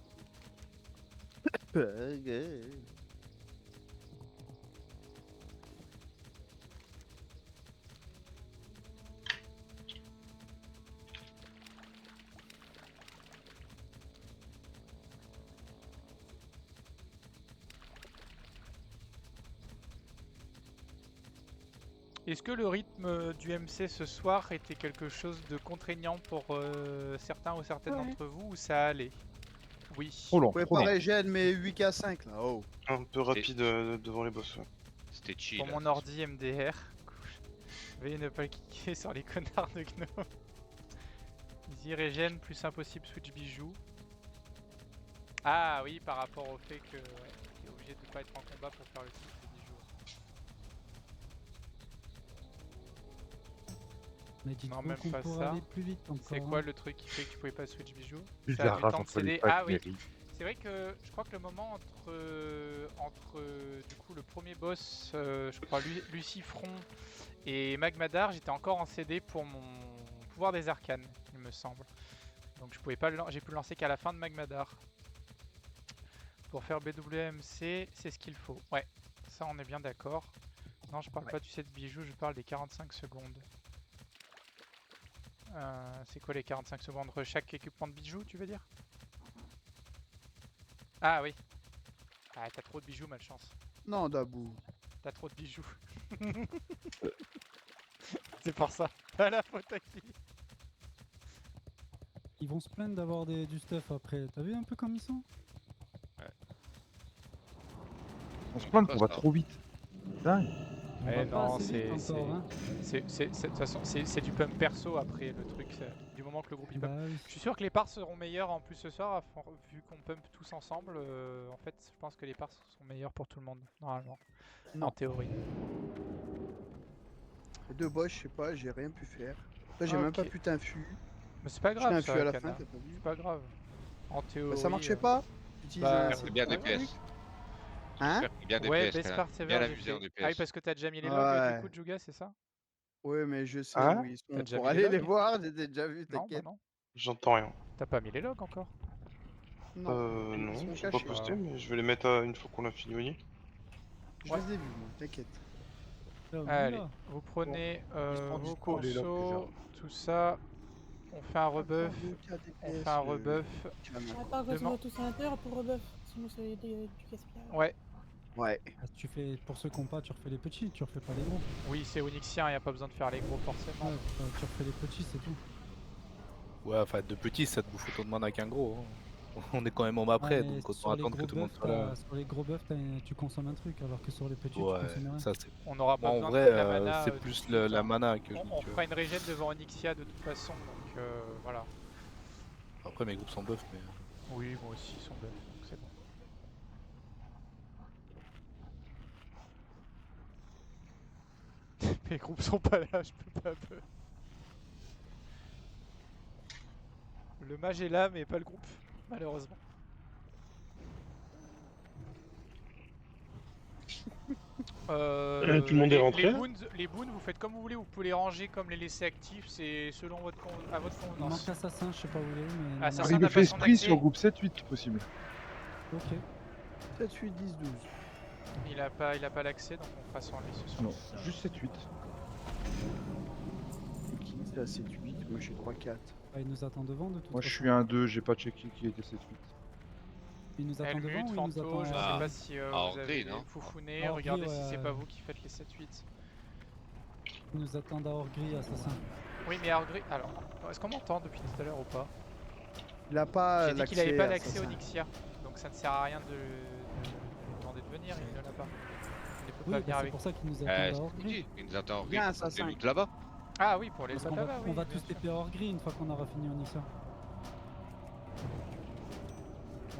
Est-ce que le rythme du MC ce soir était quelque chose de contraignant pour certains ou certaines d'entre vous ou ça allait? Oui. Ouais, pareil, j'ai mais 8K5 là, oh. Un peu rapide devant les boss, ouais. C'était chill. Pour mon ordi MDR. Veuillez ne pas cliquer sur les connards de Gnome. Easy régène, plus impossible switch bijou. Ah oui, par rapport au fait que t'es obligé de pas être en combat pour faire le switch de bijou. Mais dites Non, vous même qu'on pas pourrait ça. aller plus vite encore. C'est quoi hein. le truc qui fait que tu pouvais pas switch bijoux? Plus Ça la a du rage temps de entre les céder. packs, Ah oui, Mary. c'est vrai que je crois que le moment entre du coup le premier boss, je crois Lucifron et Magmadar, j'étais encore en CD pour mon pouvoir des arcanes, il me semble. Donc je pouvais pas j'ai pu le lancer qu'à la fin de Magmadar. Pour faire BWMC, c'est ce qu'il faut. Ouais, ça on est bien d'accord. Non, je parle pas du set bijou, je parle des 45 secondes. C'est quoi les 45 secondes? Chaque équipement de bijoux, tu veux dire? Ah oui. Ah, t'as trop de bijoux, malchance. Non, Dabou. T'as trop de bijoux. C'est pour ça. Pas la faute à qui? Ils vont se plaindre d'avoir du stuff après. T'as vu un peu comme ils sont? On se plaint qu'on va trop vite. Dingue. Eh va pas non, assez vite encore, hein. de toute façon, c'est du pump perso après le truc. Du moment que le groupe il pump. Bah oui. Je suis sûr que les parts seront meilleures en plus ce soir, vu qu'on pump tous ensemble. En fait, je pense que les parts sont meilleures pour tout le monde, normalement. Non. En théorie. Les deux boss, je sais pas, j'ai rien pu faire. Là, j'ai même pas Ok. putain fût. Mais c'est pas J'ai grave, un ça, fût à la Kana. fin, t'as pas vu? C'est pas grave. En théorie. Bah, ça marchait pas? J'utilise bah, un- C'est bien Ah, DPS. oui. Hein? Bien Ouais, DPS, best Kana. part sévère, Bien j'ai abusé en fait. DPS. Ah oui, parce que t'as déjà mis les logs Ouais. du coup, Juga, c'est ça? Ouais, mais je sais Hein? où ils T'as sont déjà pour mis les aller les logs? voir, j'ai déjà vu, Non, bah t'inquiète. non. J'entends rien. T'as pas mis les logs encore? Non, ils Non, sont je vais pas cachés. poster, mais je vais les mettre une fois qu'on a fini, oui. Je Ouais. les ai vus, moi, t'inquiète. Là, on est Allez, là. vous prenez sont vos dispo, les logs, consos, tout ça. On fait un rebuff. On fait un rebuff. Attends, qu'on se Demain. voit tous à l'intérieur pour rebuff. Sinon, c'est du gaspillage. Ouais, Ouais. Ah, tu fais, pour ceux qui n'ont pas, tu refais les petits, tu refais pas les gros. oui, c'est Onyxien, y a pas besoin de faire les gros forcément. Ouais, tu refais les petits, c'est tout. Ouais, enfin, de petits, ça te bouffe autant de mana qu'un gros. hein. On est quand même en après, Ouais, mais donc sur autant les attendre que gros tout le monde buffs, soit là. sur les gros buffs, tu consommes un truc, alors que sur les petits, tu Ouais, consommes rien. ça c'est. On aura pas Moi, en besoin vrai, de toute la mana. c'est tout de plus suite, la hein. mana que je On dis que. fera une régène devant Onyxia de toute façon, donc voilà. Après, mes groupes sont buff, mais. Oui, moi aussi, ils sont buff, donc c'est bon. Mes groupes sont pas là, je peux pas buff. Le mage est là, mais pas le groupe, malheureusement. Tout le monde est rentré. Les boons, vous faites comme vous voulez, vous pouvez les ranger comme les laisser actifs, c'est selon à votre Il manque convenance. assassin, je sais pas où il est, mais. Assassin. Arrive n'a fait pas son esprit accès. sur groupe 7-8 possible. Ok. 7, 8, 10, 12. Il a pas l'accès, donc on fera sans lui ce soir. Non, juste 7-8. Qui c'est à 7, 8? Moi, je suis 3, 4. Ah, il nous attend devant de toute Moi je façon. suis un 2, j'ai pas checké qui était 7-8. Il nous attend devant Helmut, ou il nous Fanto, je attend sais pas si hors vous avez gris, non foufouné, Hors regardez gris, si c'est ouais. pas vous qui faites les 7-8. Il nous attend à hors gris, assassin. Oui, mais hors gris. Alors, est-ce qu'on m'entend depuis tout à l'heure ou pas? Il a pas J'ai dit qu'il avait pas l'accès assassin. au Onyxia, donc ça ne sert à rien de lui demander de venir, il ne l'a pas. Il ne peut Oui, pas venir c'est avec. pour ça qu'il nous C'est attend ce hors qu'on gris. dit. Il nous attend en Bien, gris. assassin. C'est l'autre là-bas. Ah oui, pour les Parce autres qu'on va, là-bas, on oui. va bien tous sûr. TP hors gris une fois qu'on aura fini Onyxia.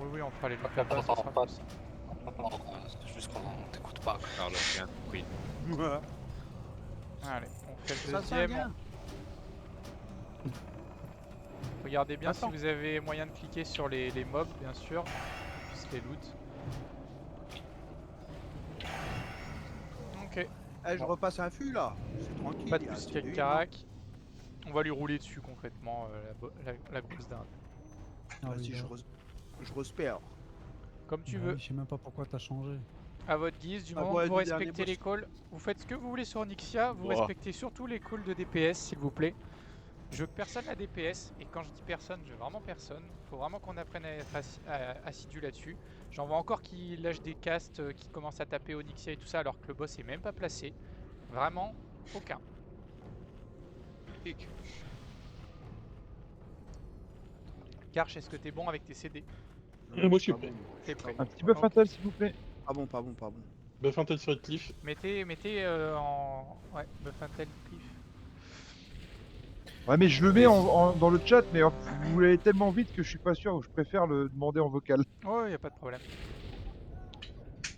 Oui, oui, on fera les lots là-bas, ça sera pas. plus simple. Non, c'est juste qu'on t'écoute pas. Carlos, bien compris. Allez, on fait le Ça sent deuxième. bien. Regardez bien Attends. si vous avez moyen de cliquer sur les mobs, bien sûr, qu'on puisse les loot. Ok, Eh, je repasse un fût là. C'est tranquille. pas de il y a plus assez qu'avec de Karak. On va lui rouler dessus concrètement la grosse dinde. Ah oui, Vas-y, d'accord. je respire. Comme tu Bah veux, oui, je sais même pas pourquoi t'as changé. à votre guise, du Ah moment ouais, que vous du dernier respectez les boss. calls, vous faites ce que vous voulez sur Onyxia, vous Ouah. respectez surtout les calls de DPS s'il vous plaît. Je veux que personne la DPS, et quand je dis personne, je veux vraiment personne. Faut vraiment qu'on apprenne à être assidu là-dessus. J'en vois encore qui lâchent des castes, qui commencent à taper Onyxia et tout ça alors que le boss est même pas placé. Vraiment, aucun. Karch, est-ce que t'es bon avec tes CD? Moi je suis Pas prêt. bon. T'es prêt? Un petit buff Ok. fatal s'il vous plaît. Pas bon, pas bon, pas bon. Buff intel sur Cliff. Mettez en... Ouais, buff intel cliff. Ouais mais je le mets dans le chat mais vous l'avez tellement vite que je suis pas sûr, je préfère le demander en vocal. Ouais, y a pas de problème.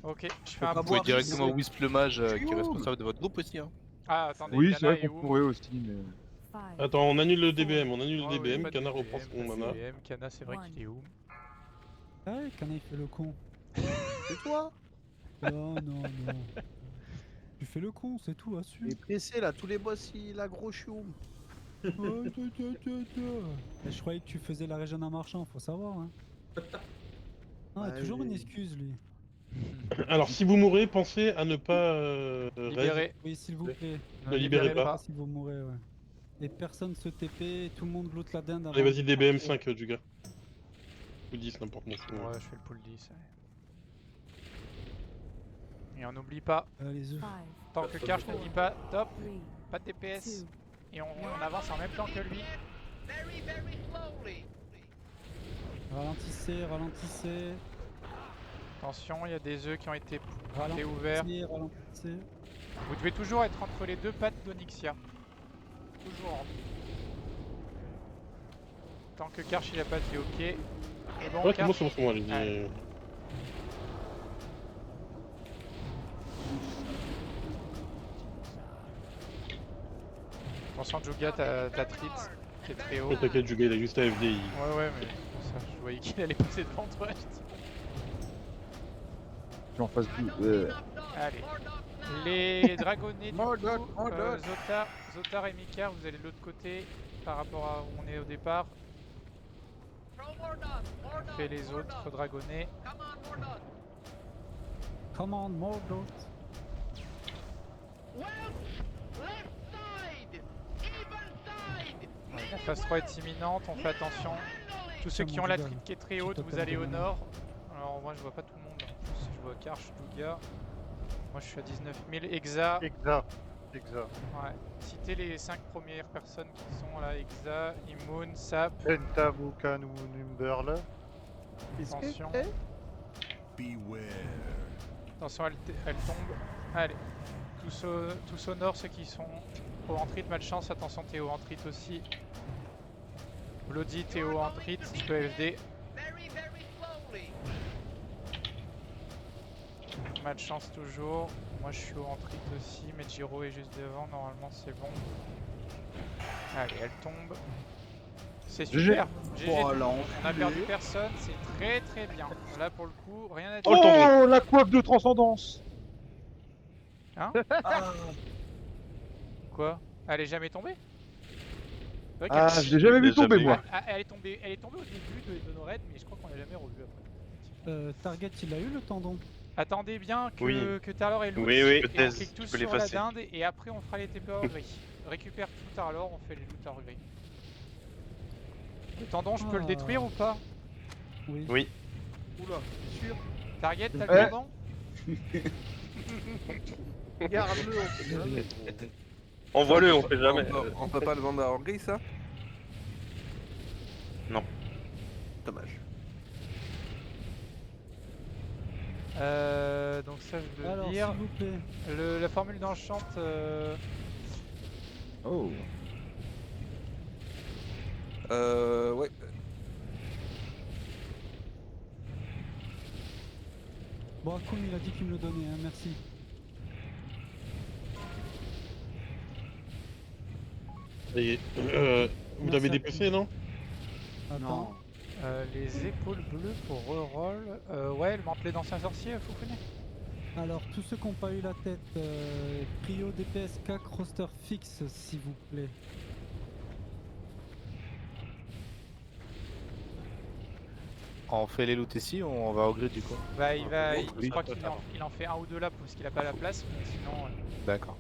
Ok, je fais un Vous pouvez point directement fixe. Wisp le mage qui est où responsable de votre groupe aussi. Hein. Ah, attendez, Oui Kana c'est vrai est qu'on où? pourrait aussi mais... Attends, on annule le DBM, Ah oui, DBM, pas de Kana DBM, reprend son pas de mana. DBM, Kana, c'est vrai qu'il est où? Ah ouais, Kana il fait le con. C'est toi? Non, non, non. Tu fais le con, c'est tout, assume. Il est pressé là, tous les boss il a gros chioum. Oh, je croyais que tu faisais la région en marchand, faut savoir. Hein. Ah, Ouais, toujours une j'ai- excuse lui. Alors, si vous mourrez, pensez à ne pas Libérer. Oui, s'il vous plaît. Ne libérez pas. Si vous mourrez, ouais. Et personne se TP, tout le monde loot la dinde avant. Allez, vas-y, DBM 5 du gars. Ou 10, n'importe quoi. Ouais, je fais le pool 10. Ouais. Et on n'oublie pas, les œufs. tant que Karch ne dit pas top, pas de DPS, et on avance en même temps que lui. Ralentissez, ralentissez. Attention, il y a des œufs qui ont été ouverts. Ralentissez. Vous devez toujours être entre les deux pattes d'Onyxia. Toujours. Tant que Karch il a pas dit ok. Et bon, Ouais, Karch. c'est bon, allez. Allez. Attention, Juga, t'as Trit qui est très haut. Oh, t'inquiète, Juga, il a juste AFD. Ouais, mais ça, je voyais qu'il allait passer devant toi. J'en fasse plus. Allez. Les dragonnets du coup, Zotar et Mikar, vous allez de l'autre côté par rapport à où on est au départ. On fait les autres dragonnets. Come on, Mordor. La phase 3 est imminente, on fait attention. Tous ceux qui ont la trite qui est très haute, vous allez au nord. Alors moi je vois pas tout le monde, en plus je vois Karch, Douga. Moi je suis à 19 000. Exa. Ouais. Citez les 5 premières personnes qui sont là. Exa, Immun, Sap. Pentavukan ou Numberle. Attention. Attention, elle tombe. Allez. Tous au nord, ceux qui sont au entrit, malchance. Attention, Théo entrit aussi. Bloody, Théo entrit, je peux FD. Malchance toujours. Moi je suis au entrit aussi, mais Giro est juste devant, normalement c'est bon. Allez, elle tombe. C'est super. GG. Voilà, On a perdu personne, c'est très bien. Là pour le coup, rien à dire. Oh, la coiffe de transcendance. Hein? Quoi? Elle est jamais tombée? Ah, je l'ai jamais vu tomber moi. Elle est tombée au début de nos raids, mais je crois qu'on l'a jamais revue après. Target, il a eu le tendon. Attendez bien que, Oui. que Tarlor est loose. Oui, Et on peut-être, clique tous tu peux sur la l'effacer. dinde et après on fera les TP hors gris. Récupère tout Tarlor, on fait les loots hors gris. Le tendon, je peux le détruire ou pas? Oui. Oui. Oula, sûr. Target, t'as le tendon? Garde-le. Envoie-le, on fait jamais. On peut pas le vendre à Orgris, ça? Non. Dommage. Donc ça je veux Alors, dire. s'il vous plaît. La formule d'enchant. Oh. Ouais. Bon, Akun il a dit qu'il me le donnait, hein, merci. Et, vous avez des PC, non? Attends. Les épaules bleues pour reroll. Ouais, le mantelet d'ancien sorcier, Fukune. Alors, tous ceux qui n'ont pas eu la tête, Prio DPS 4 roster fixe, s'il vous plaît. On fait les loots ici ou on va au grid du coup? Bah, je crois qu'il en fait un ou deux là parce qu'il a pas la place, mais sinon. D'accord.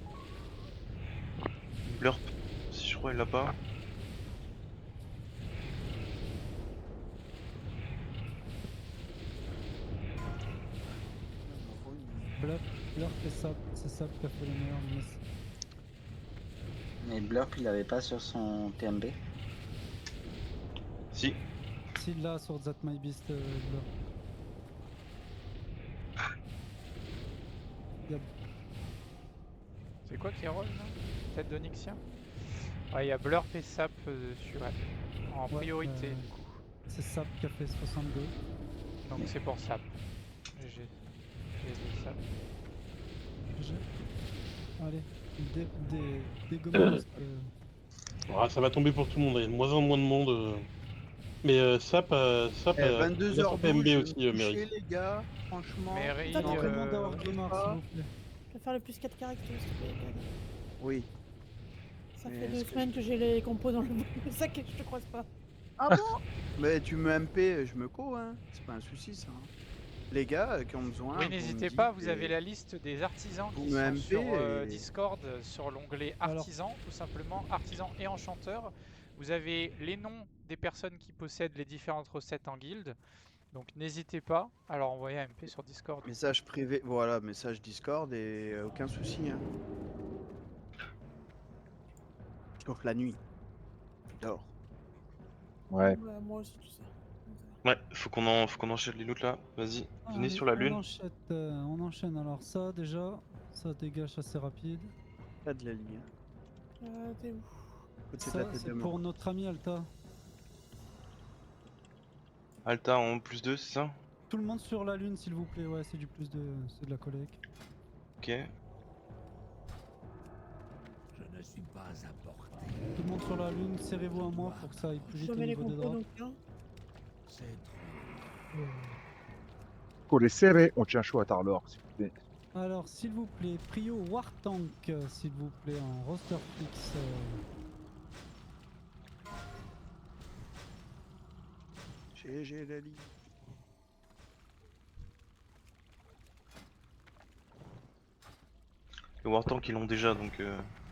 Blurp, si je crois, elle l'a pas. Blurp et Sap, c'est Sap qui a fait le meilleur miss. Mais Blurp il avait pas sur son TMB. Si. S'il l'a sur That My Beast, Blurp. C'est quoi qui roll là? Tête d'Onyxia? Ouais, il y a Blurp et Sap sur elle. En priorité du coup. C'est Sap qui a fait 62. Donc c'est pour Sap. J'ai dit Sap. Allez, des gommes. Ah, ça va tomber pour tout le monde, il y a de moins en moins de monde. Mais Sap, Sap Eh, a il a son 22h12, PMB je aussi, vais me Mary. coucher, les gars. Franchement. Mary, Attends, Tout le monde avoir je Grimard, pas. s'il vous plaît. Je vais faire le plus 4 caractères, s'il te plaît, Gad. Oui. Ça Mais fait est-ce 2 que- semaines que j'ai les compos dans le sac et que je te croise pas. Ah bon? Mais tu me MP, je me co, hein. C'est pas un souci, ça. hein. Les gars qui ont besoin. Oui, vous me n'hésitez dites pas, vous et- avez la liste des artisans Vous qui me sont MP sur et- Discord, sur l'onglet Alors- artisans, tout simplement, artisans et enchanteurs. Vous avez les noms des personnes qui possèdent les différentes recettes en guilde. Donc n'hésitez pas à leur envoyer un MP sur Discord. Message privé, voilà, message Discord et aucun souci. Hein. Sauf la nuit. Dehors. Ouais. Moi aussi, tu sais. Ouais, faut qu'on enchaîne les loots là. Vas-y, venez Allez, sur la lune. On enchaîne alors ça déjà, ça dégage assez rapide. Pas de la ligne. T'es où? Côté de la Ça tête c'est de mort. pour notre ami Alta. Alta en +2, c'est ça? Tout le monde sur la lune s'il vous plaît, ouais c'est du plus de... c'est de la collecte. Ok. Je ne suis pas apporté. Tout le monde sur la lune, serrez-vous à moi pour que ça aille plus vite Je au mets les niveau des compos drops. donc là. C'est trop. Faut les serrer, on tient chaud à Tarlor, s'il vous plaît. Alors s'il vous plaît, Prio Wartank s'il vous plaît en roster fixe. GG la ligne. Les Wartank ils l'ont déjà donc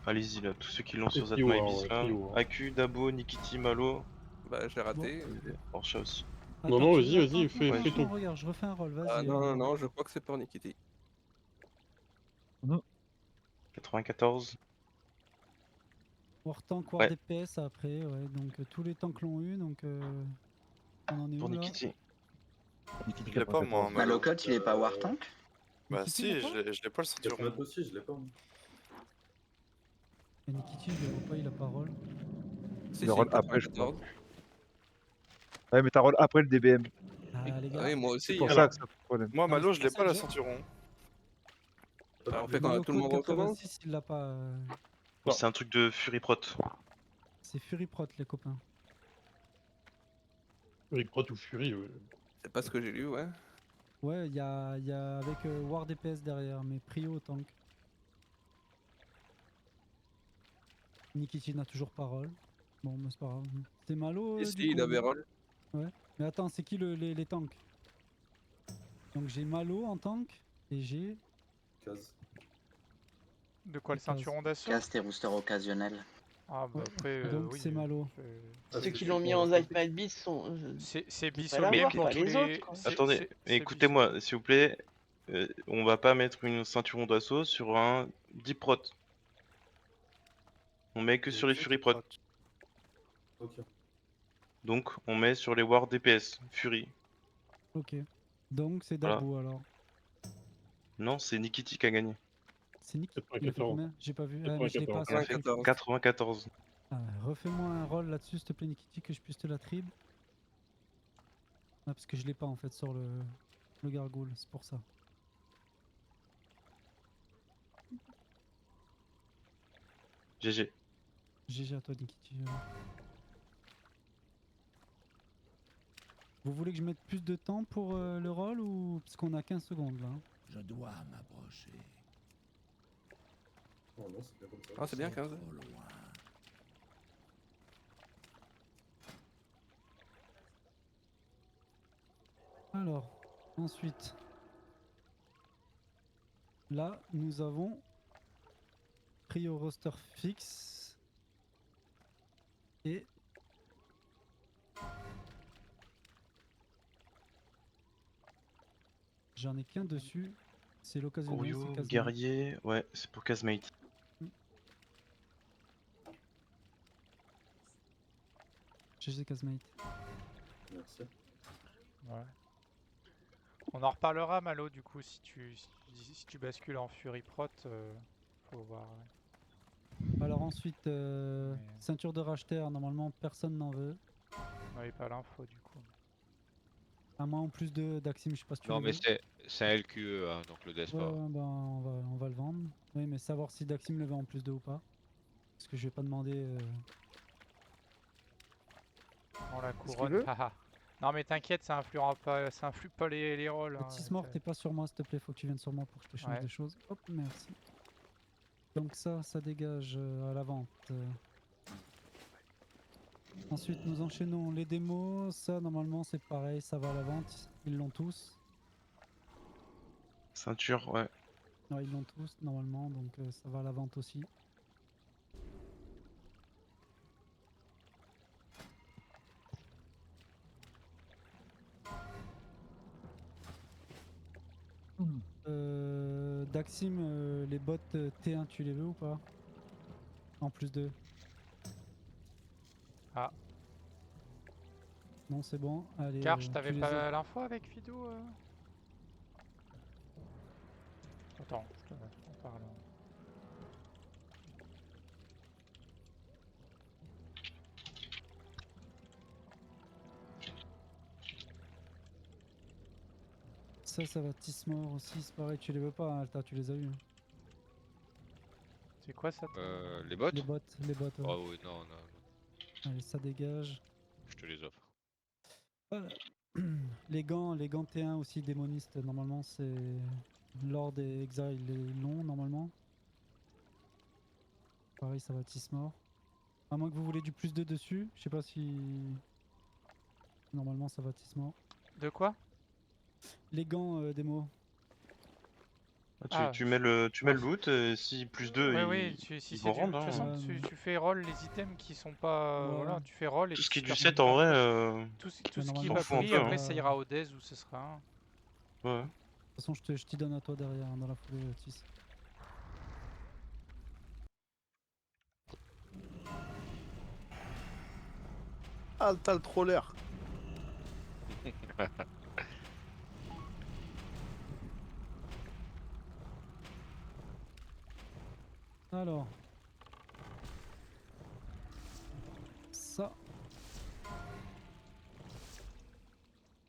allez-y là, tous ceux qui l'ont sur C'est Pio, Zatma Ibis ouais, là. Pio, hein. Aku, Dabo, Nikiti, Malo. Bah, j'ai raté. Orcha aussi. Non, non, tu vas-y, veux- vas-y, attends, fais attends, ton. regarde, je refais un rôle, vas-y. Ah non, non, je crois que c'est pour Nikiti. 94. Wartank, War Ouais. DPS après, ouais, donc tous les tanks l'ont eu, donc on en est Pour où là? Nikiti. Je l'ai pas, moi, Malocote, il est pas Wartank? Bah Nikiti, si, il l'a pas je l'ai pas le ceinturon. aussi, je l'ai pas. Et Nikiti, je le vois pas, il a pas rôle. Si, Le si, roll après, je 94. crois. Ouais, mais t'as roll après le DBM. Ah les Ah gars, oui, moi aussi. C'est pour alors. ça que ça pose problème. Moi, Non, mais Malo, c'est je l'ai pour pas ça la que ceinturon. Alors, on fait quand Malocode tout le monde recommence. 86, il l'a pas. C'est un truc de Fury Prot. C'est Fury Prot les copains. Fury Prot ou Fury. C'est pas ce que j'ai lu, ouais. Ouais, il y a avec War DPS derrière, mais Prio tank. Nikiti n'a toujours pas rôle. Bon, mais c'est pas grave. C'est Malo. Et du si, coup, il avait non roll. Ouais. Mais attends, c'est qui les tanks? Donc j'ai Malo en tank et j'ai. Case. De quoi, le Case. ceinturon d'assaut? Cast et rooster occasionnel. Ah bah Ouais. après, Donc oui. c'est Malo. Ceux qui l'ont mis en Zipmat Beast sont. C'est pas Bissot, l'avoir, pour pas tous les autres, quoi. Attendez, écoutez-moi, s'il vous plaît. On va pas mettre une ceinturon d'assaut sur un Deep Prot. On met que sur les Fury Prot. Ok. Donc on met sur les War DPS, Fury. Ok. Donc c'est Voilà. Dabu alors. Non, c'est Nikiti qui a gagné. C'est Nick. Il a fait 94. combien? J'ai pas vu. Ah, mais je l'ai pas. 94. 94. Ah, refais-moi un rôle là-dessus, s'il te plaît, Nikiti, que je puisse te la trib. Ah, parce que je l'ai pas en fait sur le gargoule, c'est pour ça. GG. GG à toi, Nikiti. Vous voulez que je mette plus de temps pour le rôle ou. Parce qu'on a 15 secondes là. hein. Je dois m'approcher. Oh non, c'est bien comme ça. Ah, c'est bien 15. Trop loin. Alors, ensuite. Là, nous avons pris au roster fixe. Et. J'en ai qu'un dessus. C'est l'occasion de Courriot, guerrier, ouais, c'est pour Kazmate. GG Kazmate. Merci. Ouais. On en reparlera, Malo, du coup, si tu bascules en Fury Prot, faut voir. Ouais. Alors ensuite, ceinture de racheteur, normalement personne n'en veut. Ouais, pas l'info, du coup. À moins en plus d'Axim, je sais pas si tu Non, le mais veux. c'est un LQE, hein, donc le laisse Ouais, pas. ouais, ben, on va le vendre. Oui, mais savoir si Daxim le veut en plus de ou pas. Parce que je vais pas demander Non, la qu'il couronne, veut haha. Non mais t'inquiète, ça influe pas les rôles. hein, Tismore, donc, t'es pas sur moi, s'il te plaît, faut que tu viennes sur moi pour que je te change Ouais. des choses. Hop, merci. Donc ça dégage à la vente. Ensuite, nous enchaînons les démos. Ça, normalement, c'est pareil, ça va à la vente. Ils l'ont tous. Ceinture, ouais. Ouais, ils l'ont tous, normalement, donc ça va à la vente aussi. Daxim, les bottes T1, tu les veux ou pas? En plus de. Ah. Non, c'est bon. Allez. Karch, t'avais tu les pas as. l'info avec Fido Attends, je t'en parle. Ça va Tismore aussi, c'est pareil, tu les veux pas, hein, Alta, tu les as eu. Hein. C'est quoi ça Les bottes Les bottes, ouais. Oh oui, non. Allez, ça dégage. Je te les offre. Voilà. Les gants T1 aussi démonistes, normalement c'est Lord et Exa, ils les l'ont normalement. Pareil, ça va Tismore. À moins que vous voulez du plus 2 dessus, je sais pas si. Normalement ça va Tismore. De quoi? Les gants démo. Tu mets le loot, si plus 2 Oui, si ils c'est vont du. De rendre. toute façon, tu fais roll les items qui sont pas. Ouais. Voilà, tu fais roll et Tout ce puis qui est si du personne 7 en vrai. Tout ce qui normalement, va s'en fout un pris, peu, après hein. ça ira au Dez ou ce sera un. Ouais. De toute façon, je t'y donne à toi derrière, hein, dans la foulée, Tis. Ah, t'as le troller. Alors. Ça.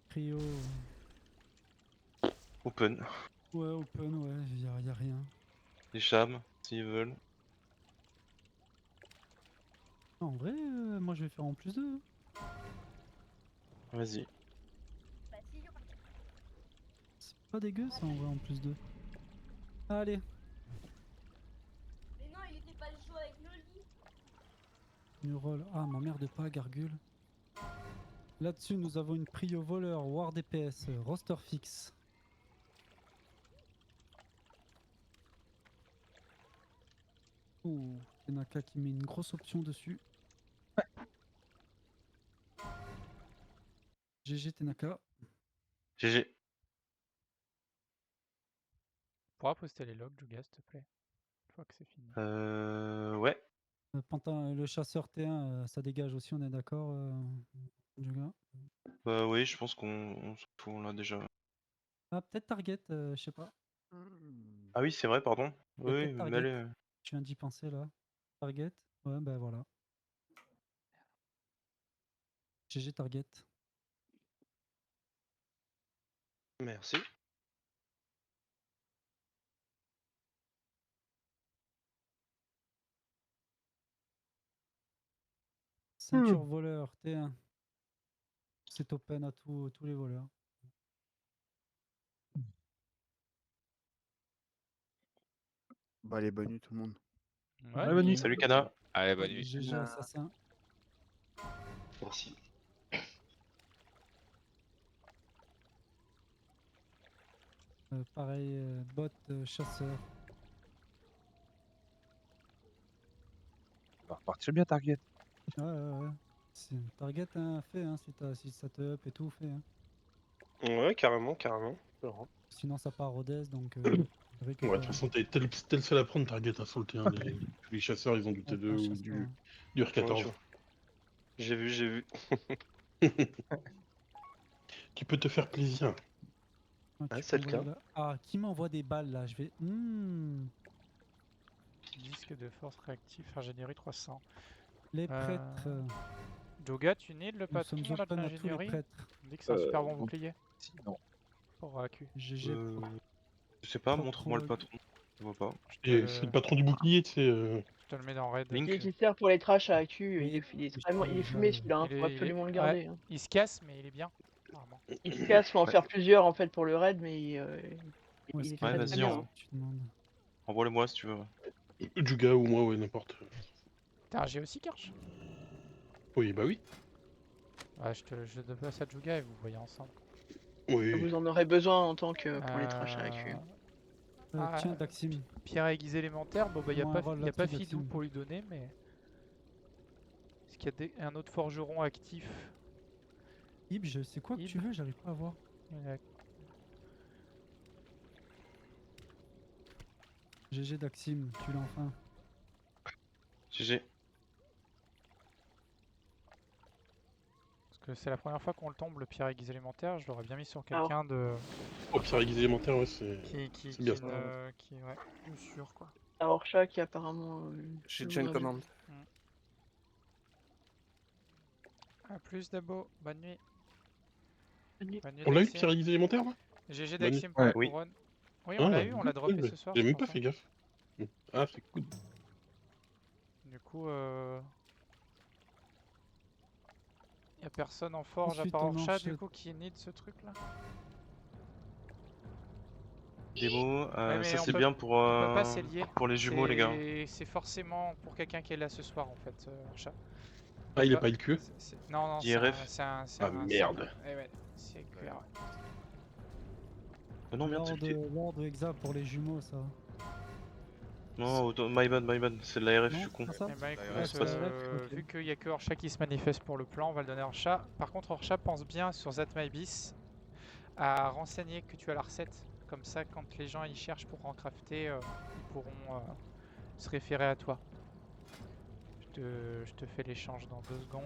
Cryo. Open. Ouais, open, ouais, y a rien. Les chams, s'ils veulent. En vrai, moi je vais faire en plus 2. Vas-y. C'est pas dégueu ça en vrai en plus 2. Allez. Mais non, il était pas chaud avec Loli. New roll. Ah, m'emmerde pas, Gargule. Là-dessus, nous avons une prio voleur, War DPS, roster fixe. Ouh, Tenaka qui met une grosse option dessus. GG Tenaka. GG. Tu pourras poster les logs, Juga, s'il te plaît. Une fois que c'est fini. Ouais. Pantin, le chasseur T1, ça dégage aussi, on est d'accord, Juga? Bah oui, je pense qu'on s'en fout, on l'a déjà. Ah, peut-être Target, je sais pas. Ah oui, c'est vrai, pardon. Oui, Peut-être mais Target. allez. Tu viens d'y penser là. Target. Ouais, bah voilà. GG Target. Merci. Ceinture voleur, T1. C'est open à tous les voleurs. Bah, allez, bonne nuit tout le monde. Ouais, bonne nuit. Salut Kana. Allez, bonne nuit. GG assassin. Merci. Pareil, bot chasseur. On va repartir bien, Target. Ouais. Target fait, hein, si ça te up et tout, fait. Hein. Ouais, carrément. Sinon ça part Rodez, donc Ouais, de toute façon, t'es le seul à prendre Target à sauter. Hein. Tous les chasseurs, ils ont du T2 ou du R14. Ouais, j'ai vu. Qui peut te faire plaisir. Ah, c'est le cas. Ah, qui m'envoie des balles là? Je vais. Disque de force réactif, ingénierie 300. Les prêtres. Juga, tu need le Nous patron sommes là, de open à tous les l'ingénierie? prêtres. On dit que c'est un super bon bouclier. Non. Pour AQ. GG. Je sais pas, montre-moi le patron. Je vois pas. Et c'est le patron du bouclier, tu sais. Je te le mets dans raid. Link. Qui sert pour les trash à actu, Oui, il est vraiment, il est je- fumé celui-là, hein, Il faut est- il est- absolument le ouais, garder. Hein. il se casse, mais il est bien. Apparemment. Il se casse, faut en Ouais. faire plusieurs en fait pour le raid, mais Où il est-ce est que Ouais, très vas-y, très bien. on- Hein. tu demandes? Envoie-le-moi si tu veux. Juga ou moi, ouais, n'importe. T'as un G aussi, Karch? Oui, bah oui. Ouais, je te passe à Juga et vous voyez ensemble. Oui. Vous en aurez besoin en tant que pour les trash à actu. Ah, Tiens, Daxim. Pierre aiguisé élémentaire, bon bah y a Prends un pas, rôle y a pas là-dessus, Fidou Daxim. pour lui donner, mais... Est-ce qu'il y a un autre forgeron actif? Ibj, c'est quoi que tu Ib. veux? J'arrive pas à voir. GG Daxim, tu l'as enfin. GG. Parce que c'est la première fois qu'on le tombe, le pierre aiguisé élémentaire, je l'aurais bien mis sur Alors. quelqu'un de... Oh, pierre aiguisé élémentaire, ouais, c'est. Qui bien ne- ça. qui ouais, plus sûr quoi. Alors chat qui apparemment. J'ai déjà une commande. A plus Dabo, bonne nuit. Bonne nuit, On l'a eu, Daxim. pierre aiguisé élémentaire, là GG Bonne nuit. Daxim pour la Oui. couronne. Oui, on l'a Ah, eu, on l'a droppé oui, ce soir. J'ai c'est même pour pas ça. fait gaffe. Ah, c'est cool. Du coup, y a personne en forge à Ensuite, part on Orcha du enchaîne. coup qui need ce truc là. Démo, Ouais, mais ça on c'est peut- bien pour, on peut pas, c'est lié. pour les jumeaux, les gars. C'est forcément pour quelqu'un qui est là ce soir en fait, Orcha. Ah, il a pas eu le queue Non, non, IRF. c'est un. Ah, merde. Eh ouais, c'est QR. Oh non, merde, c'est le tir. L'ordre exa pour les jumeaux, ça. Non, my bad, c'est de l'ARF, je suis Non, con. pas ça Eh ben, écoute, Ouais, c'est pas ça. Ok. vu qu'il n'y a que Orcha qui se manifeste pour le plan, on va le donner à Orcha. Par contre, Orcha pense bien sur Zatmaibis à renseigner que tu as la recette. Comme ça, quand les gens y cherchent pour rencrafter, ils pourront se référer à toi. Je te fais l'échange dans 2 secondes.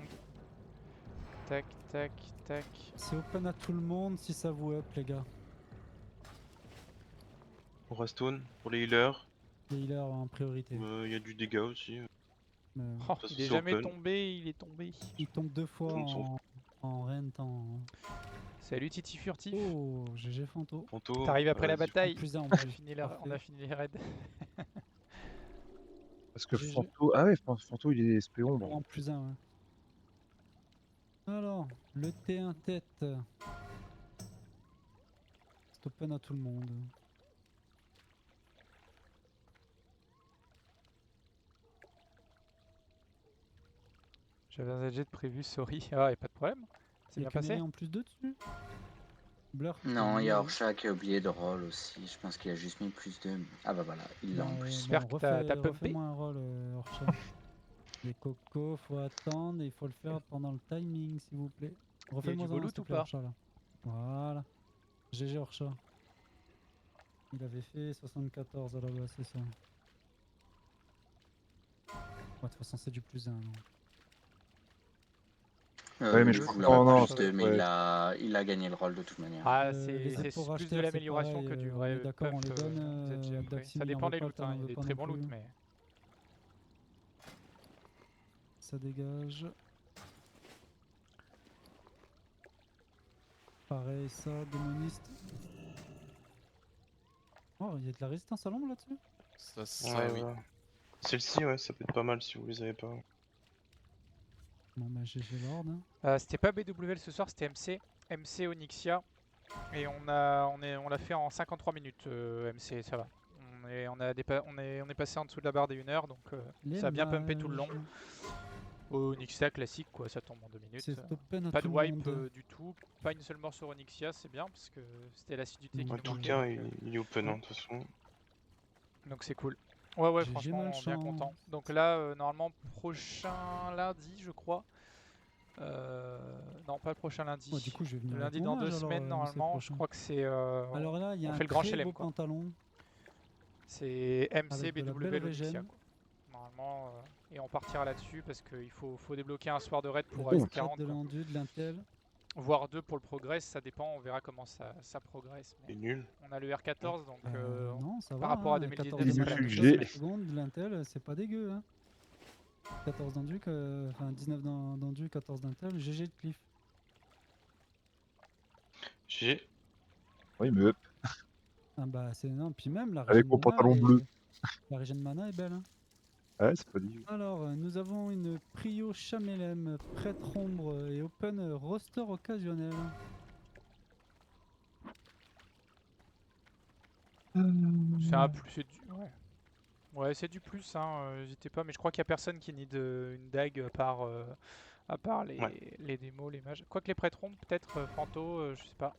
Tac, tac, tac. C'est open à tout le monde si ça vous up, les gars. Pour Rastone, pour les healers, Les healers en priorité. il y a du dégât aussi. Euh, Oh, Ça, il c'est est jamais open. tombé, il est tombé. il tombe 2 fois Tout le monde s'en en rent en. Salut Titi Furtif. Oh, GG Fanto. Fanto, T'arrives après la vas-y. bataille. Plus un en On a plus. fini Parfait. on a fini les raids. Parce que GG. Fanto. Ah ouais, Fanto il est SP ombre. En plus un, ouais. Alors, le T1 tête. C'est open à tout le monde. J'avais un jet de prévu, sorry. Ah, et pas de problème. C'est Il y a bien que passé. en plus 2 dessus. Blur. Non, il y a Orcha qui a oublié de roll aussi. Je pense qu'il a juste mis plus de. Ah bah voilà, il l'a en plus. J'espère que t'as pumpé. Refais-moi un rôle, Orcha. Les cocos, faut attendre et il faut le faire pendant le timing, s'il vous plaît. Refais-moi du un, Bolout s'il te ou plaît, pas Orcha, là. Voilà. GG Orcha. Il avait fait 74 à la base, c'est ça. Ouais, de toute façon, c'est du plus 1. Ouais, mais je du crois coup, que- il aura non, non, plus de, mais ouais. il a gagné le rôle de toute manière. Ah, les c'est épaules plus rachetées, de c'est l'amélioration que pareil, du on vrai est d'accord, on les puff, donne, ZG après. Daxim, Ça il en dépend veut des pas, loots, t'en hein. Il y a veux des pas très non bons loots, plus. mais. Ça dégage. Pareil, ça, démoniste. Oh, il y a de la résistance à l'ombre là-dessus? Ouais, oui. ouais. Celle-ci, ouais, ça peut être pas mal si vous les avez pas. Bon, bah, GG Lord. Hein. C'était pas BWL ce soir, c'était MC. MC Onyxia. Et on l'a fait en 53 minutes, MC, ça va. On est passé en dessous de la barre des 1 heure, donc ça a bien pumpé tout le long. Onyxia classique, quoi, ça tombe en 2 minutes. C'est open à Pas de tout le wipe monde. du tout, pas une seule mort sur Onyxia, c'est bien parce que c'était l'acidité qui En nous tout manquait. cas, il est open, hein, de toute façon. Donc c'est cool. Ouais, ouais, GG franchement, bien Malchance. content. Donc là, normalement, prochain lundi, je crois. Non, pas le prochain lundi. Oh, du coup, je vais venir Le lundi avec dans mon 2 mage, alors, semaines, c'est normalement. Je prochain. crois que c'est. Alors là, il y a on un fait le grand très chelem, beau quoi. pantalon. C'est MC, Avec de la BW, belle Onyxia, régène. quoi. Normalement, et on partira là-dessus parce qu'il faut débloquer un soir de raid pour La S40. de quoi. l'endu, de l'intel. Voire 2 pour le progress, ça dépend, on verra comment ça progresse. Mais C'est nul. on a le R14, donc Non, ça va. par rapport à hein, 2019, 14 c'est pas la même G. chose. secondes, de l'intel, c'est pas dégueu. Hein. 14 d'endu, enfin 19 d'endu, 14 d'intel, GG de Cliff. GG. Oui, mais up. Ah bah c'est non, puis même la Avec régène mon mana pantalon bleu. La régène mana est belle. Hein. Ouais, c'est pas dit. Alors, nous avons une Prio Chamelem, Prêtre Ombre et Open Roster occasionnel. C'est un plus, c'est du... Ouais, c'est du plus, hein, n'hésitez pas, mais je crois qu'il y a personne qui need une dague à part les démos, les mages. Quoique les prêtres peut-être Fanto, je sais pas.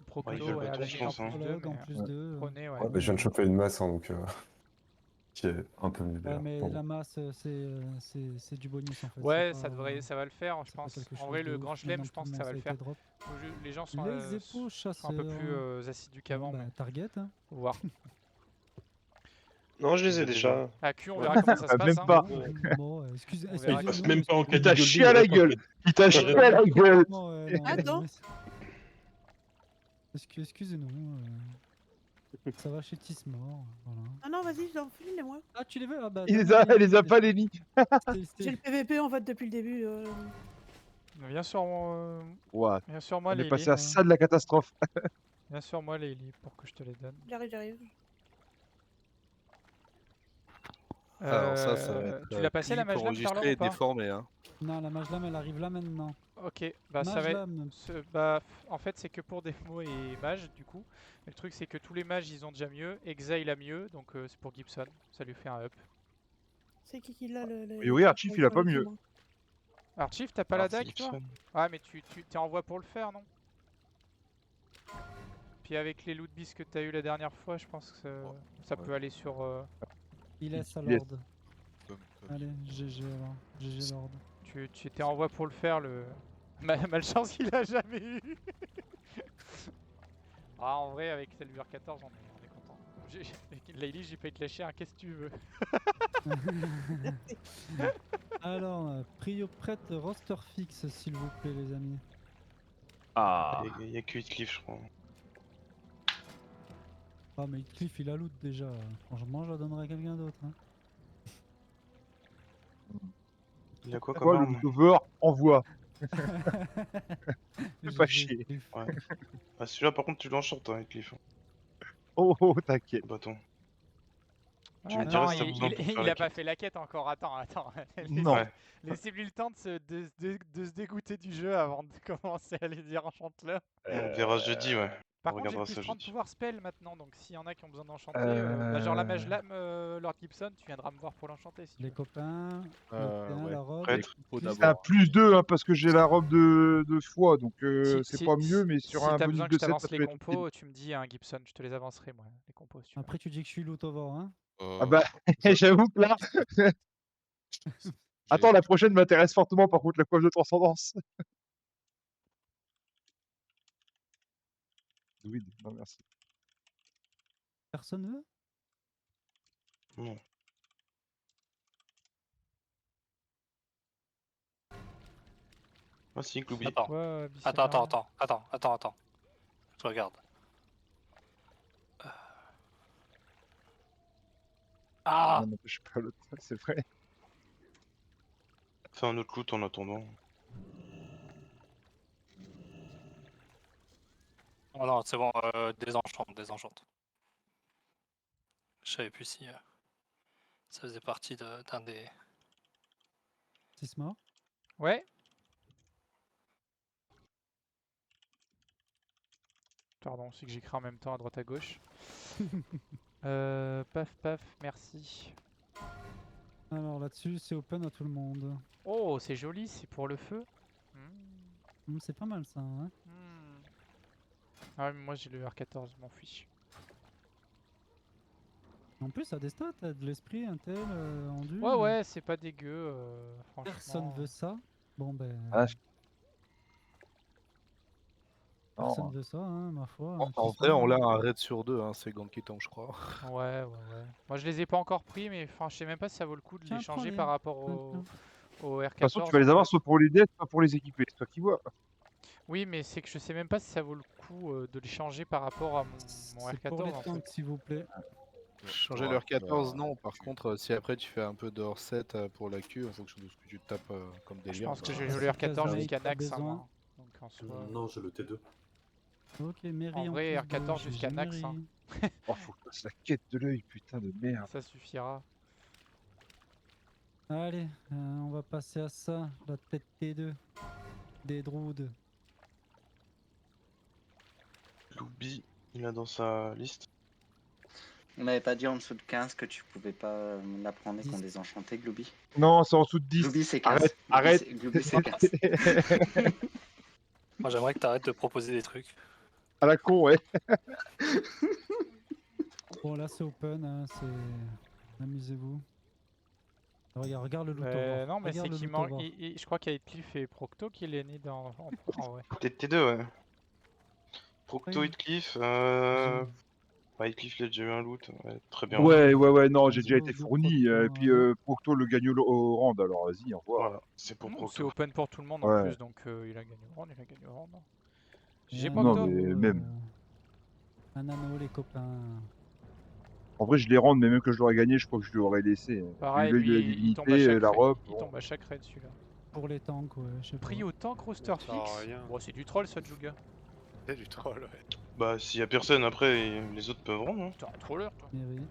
Proto, ils veulent ouais, pas à la tous, je limite en pense, hein. plus 2, En mais plus de, prenez, ouais. Ouais, bah, je viens de choper une masse, hein, donc qui est un peu mieux Ouais, d'ailleurs. mais Bon. la masse, c'est du bonus en fait. Ouais, c'est ça pas- ça va le faire, je c'est pas pense. quelque En chose vrai, de le ouf, grand chelem, maintenant je que pense tout que le ça va monde le ça a faire. été drop. Les gens sont, Les épaux sont un peu plus chasseurs. assidus qu'avant, Bon, bah, mais Target. Hein. faut voir. Non, je les ai J'ai déjà. déjà. À Q, on verra comment ça se passe. Même hein. pas. Bon, excusez, On verra Il passe excusez-nous, même pas en excusez-nous. Il t'a Candy chié à la gueule. Il t'a chié à la gueule. Non, non, Attends. Excusez-nous. Ça va chez Tismore. Voilà. Ah non, vas-y, je l'enfile, moi. Ah, tu les veux? Ah, bah, Il donne-moi elle les a pas, les nids. J'ai le PVP en fait depuis le début. Viens sur, Ouais. viens sur moi, On est Leili. passé à ça de la catastrophe. Viens sur moi, Leili, pour que je te les donne. J'arrive. Alors ça va être Tu l'as passé la mage lame, Charlotte, enregistrer et ou pas? déformer. Hein. Non, la mage lame, elle arrive là maintenant. Ok, bah ça Mage va être... lame. Bah, en fait, c'est que pour démo et mage, du coup. Mais le truc, c'est que tous les mages, ils ont déjà mieux. Exile a mieux, donc c'est pour Gibson. Ça lui fait un up. C'est qui l'a le. Oui, Archief, il a pas mieux. Archief, t'as pas la c'est dague, toi? Gibson. Ouais, mais tu t'es en voie pour le faire, non? Puis avec les loot bis que t'as eu la dernière fois, je pense que ça peut aller sur... Il laisse à Yes. Lord. Allez, GG alors. GG Lord. Tu étais en voie pour le faire, le... Malchance, il a jamais eu. Ah, en vrai, avec Silver 14, on est content. Leili, j'ai pas te lâcher un qu'est-ce que tu veux. Alors, Prio prête roster fixe, s'il vous plaît, les amis. Ah. Il y a que Heathcliff, je crois. Ah, mais Cliff, il a loot déjà. Franchement, je la donnerai à quelqu'un d'autre. Hein. Il a quoi Quoi, comme le arme? Lootover envoie. GG, Pas chier. Cliff. Ouais. Ah, celui-là, par contre, tu l'enchantes, hein, Heathcliff. Oh, t'inquiète. Bâton. Ah, Tu me non, diras si t'as besoin pour faire il la a pas quête. fait la quête encore, attends. Non. Ouais. Laissez-lui le temps de se dégoûter du jeu avant de commencer à lui dire enchante-le. On verra jeudi, ouais. Par On contre, j'ai regardera plus ça 30 jeudi. pouvoirs spell maintenant, donc s'il y en a qui ont besoin d'enchanter, bah genre la mage lame, Lord Gibson, tu viendras me voir pour l'enchanter si tu Les veux. copains, le tien, ouais. la robe. Prêtre. C'est un +2 hein, parce que j'ai la robe de foi, donc c'est Si pas mieux, mais sur si un t'as bonus besoin que de je 7, t'avance ça les peut être compos, utile. tu me dis hein, Gibson, je te les avancerai moi, les compos si tu veux. Après, tu dis que je suis lootovore, hein. Ah bah, j'avoue que là... Attends, la prochaine m'intéresse fortement, par contre, la coiffe de transcendance. Oui, non merci. Personne veut? Non. Ah si, Glooby. Attends. Ouais, Attends. Je regarde. Ah Non, je sais pas l'autre, c'est vrai. Fais un autre loot en attendant. Oh non, c'est bon, désenchante. Je savais plus si ça faisait partie d'un des... Tismore? Ouais. Pardon, c'est que j'écris en même temps à droite à gauche. Paf, merci. Alors là-dessus, c'est open à tout le monde. Oh, c'est joli, c'est pour le feu. C'est pas mal ça, hein. Ah, mais moi j'ai le R14, je m'en fiche. En plus, ça a des stats, t'as de l'esprit, un tel, endu. Ouais, c'est pas dégueu, franchement. Personne veut ça. Bon ben. Ah, Personne veut ça, hein, ma foi. En vrai, on l'a un raid sur 2, hein, c'est Gant qui tombe, je crois. Ouais. Moi je les ai pas encore pris, mais enfin, je sais même pas si ça vaut le coup de Tiens, les changer prends-les. par rapport au R14. De toute façon, tu vas les avoir soit pour les deaths, soit pour les équiper, c'est toi qui vois. Oui, mais c'est que je sais même pas si ça vaut le coup de les changer par rapport à mon C'est R14. pour les en fait. tanks, s'il vous plaît. Changer le R14, non. Par contre, si après tu fais un peu de hors-set pour la queue, en fonction de ce que tu te tapes comme délire. Je pense que bah, je vais jouer le R14 Mec, jusqu'à pas Nax. hein, besoin. moi. Donc en soi... Non, j'ai le T2. Ok, Mary En vrai, plus R14 de jusqu'à GG Nax. Mary. Hein. Oh, faut que je fasse la quête de l'œil, putain de merde. Ça suffira. Allez, on va passer à ça, la tête T2 des Druides. Loubi, il a dans sa liste. On m'avait pas dit en dessous de 15 que tu pouvais pas la prendre et qu'on 10. désenchantait, Glooby. Non, c'est en dessous de 10. Glooby, c'est 15. Arrête, Glooby, c'est arrête. 15. Moi, j'aimerais que t'arrêtes de proposer des trucs. À la con, ouais. Bon, là c'est open, hein, c'est. Amusez-vous. Regarde le loot Non, mais c'est Regarde le qu'il loot manque. over. Je crois qu'il y a Heathcliff et Procto qui est né en vrai. Peut-être T2, ouais. Procto, Oui. Heathcliff, bah, Heathcliff, il a déjà eu un loot. Ouais, très bien. Ouais, non, j'ai Let's déjà go, été go fourni. Procto, Et puis allez. Procto le gagne au round, alors vas-y, au revoir. Voilà, c'est pour C'est Procto. open pour tout le monde en Ouais. plus, donc il a gagné au round, il a gagné au round. J'ai Un Non, Procto. mais même. Un anneau, les copains. En vrai, je les rends, mais même que je l'aurais gagné, je crois que je l'aurais laissé. J'ai eu Pareil, l'œil de la lui, il tombe à divinité, chaque la raid. robe. Il Bon. tombe à chaque raid celui-là. Pour les tanks, ouais, je sais pas. Pris au tank roster Ça sert à fixe. rien. Bon, c'est du troll ça, Juga. C'est du troll, ouais. Bah, s'il y a personne après, les autres peuvent rendre. Hein. T'es un troller, toi. Mais oui.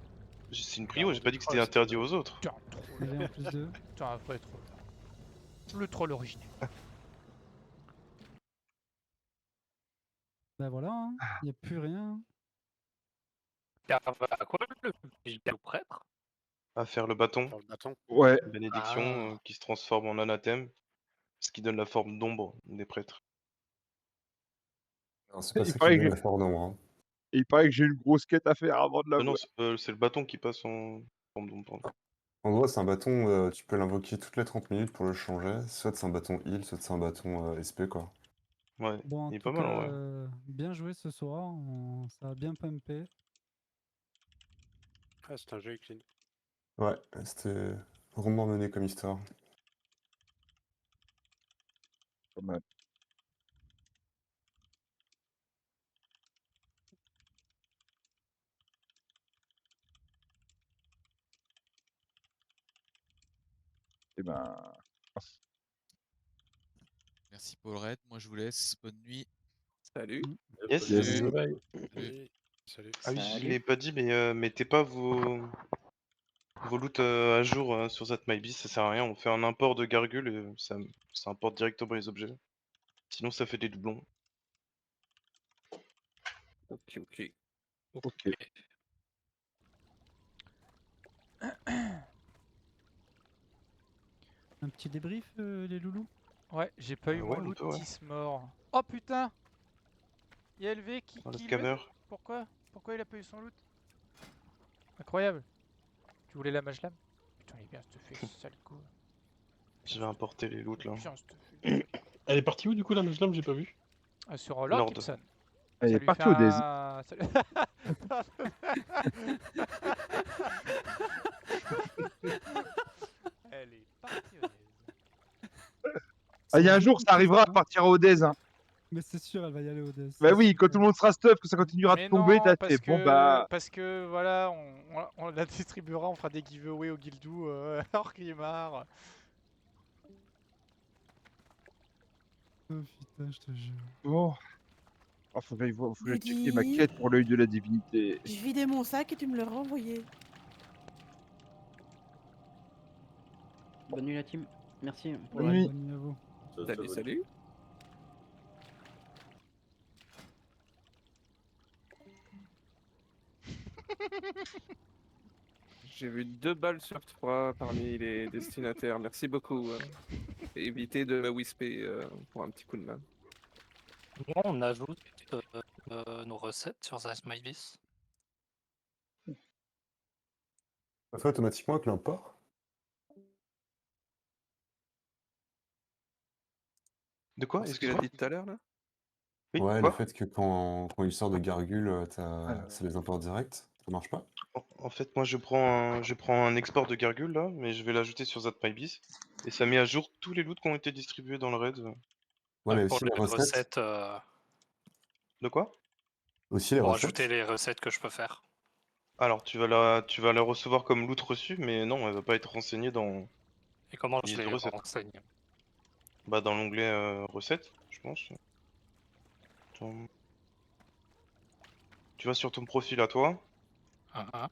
C'est une prio, j'ai pas dit que c'était interdit aux autres. T'es un troller. Il y avait en plus de. T'es un vrai troller. Le troll originel. Bah voilà, hein. Y a plus rien. À quoi le prêtre? À faire le bâton. Sur le bâton. Ouais. Bénédiction qui se transforme en anathème. Ce qui donne la forme d'ombre des prêtres. Non, c'est pas Il ça qui paraît donne que- la forme d'ombre. Hein. Et il paraît que j'ai une grosse quête à faire avant de la Non, voir. c'est le bâton qui passe en forme d'ombre. pardon. En gros, c'est un bâton, tu peux l'invoquer toutes les 30 minutes pour le changer. Soit c'est un bâton heal, soit c'est un bâton SP, quoi. Ouais, Bon, en il est tout pas mal cas, en vrai. bien joué ce soir. Ça a bien pumpé. Ah, c'est un jeu clean. Ouais, c'était rondement mené comme histoire. Pas mal. Eh ben. Merci pour le raid, moi je vous laisse, bonne nuit. Salut. Yes. Salut. Bye. Salut. Salut. Ah oui, je Salut. l'ai pas dit, mais mettez pas vos loots à jour sur ZatMyBeast, ça sert à rien. On fait un import de gargule et ça importe directement les objets. Sinon, ça fait des doublons. Ok. Ok. Un petit débrief, les loulous? Ouais, j'ai pas eu Ouais, mon on loot peut, ouais. 10 mort. Oh putain! Y'a LV qui Dans le kill. scanner. Pourquoi? Pourquoi il a pas eu son loot? Incroyable. Tu voulais la mage lame? Putain, il est bien se fait sale coup. Je vais importer les loots là. Bien se fait. Elle est partie où du coup la Muslim, j'ai pas vu. Sur Lord Nord. Gibson. Elle Ça est lui partie fait au Days. Salut. Elle est partie au Days. Ah, il y a un jour, ça arrivera à partir au Days. Hein. Mais c'est sûr, elle va y aller au death. Bah oui, quand tout le monde sera stuff, que ça continuera Mais de tomber, non, t'as parce fait. que, Bon bah. parce que voilà, on la distribuera, on fera des giveaways au Guildou, hors Grimard. Oh putain, je te jure. Bon. Oh, faut que Je j'aille checker ma dis- quête pour l'œil de la divinité. Je vidais mon sac et tu me le renvoyais. Bonne nuit la team. Merci pour Bonne le nuit. Bonne nuit à vous. Salut. J'ai vu 2 balles sur 3 parmi les destinataires. Merci beaucoup. Et évitez de me whisper pour un petit coup de main. Comment on ajoute nos recettes sur ZatMyBeast? Ça fait automatiquement avec l'import. De quoi? C'est ce qu'il a Excuse-moi. dit tout à l'heure là? Oui, Ouais, le quoi? fait que quand il sort de gargule, ça les importe direct. Ça marche pas? En fait, moi je prends un export de gargule là, mais je vais l'ajouter sur ZatMyBeast. Et ça met à jour tous les loots qui ont été distribués dans le raid. Ouais, mais Pour aussi les les recettes. recettes, De quoi? Aussi les pour recettes. ajouter les recettes que je peux faire. Alors, tu vas la recevoir comme loot reçu, mais non, elle va pas être renseignée dans Et comment je liste de les recettes. renseigne? Bah, dans l'onglet recettes, je pense. Attends. tu vas sur ton profil à toi, Ah,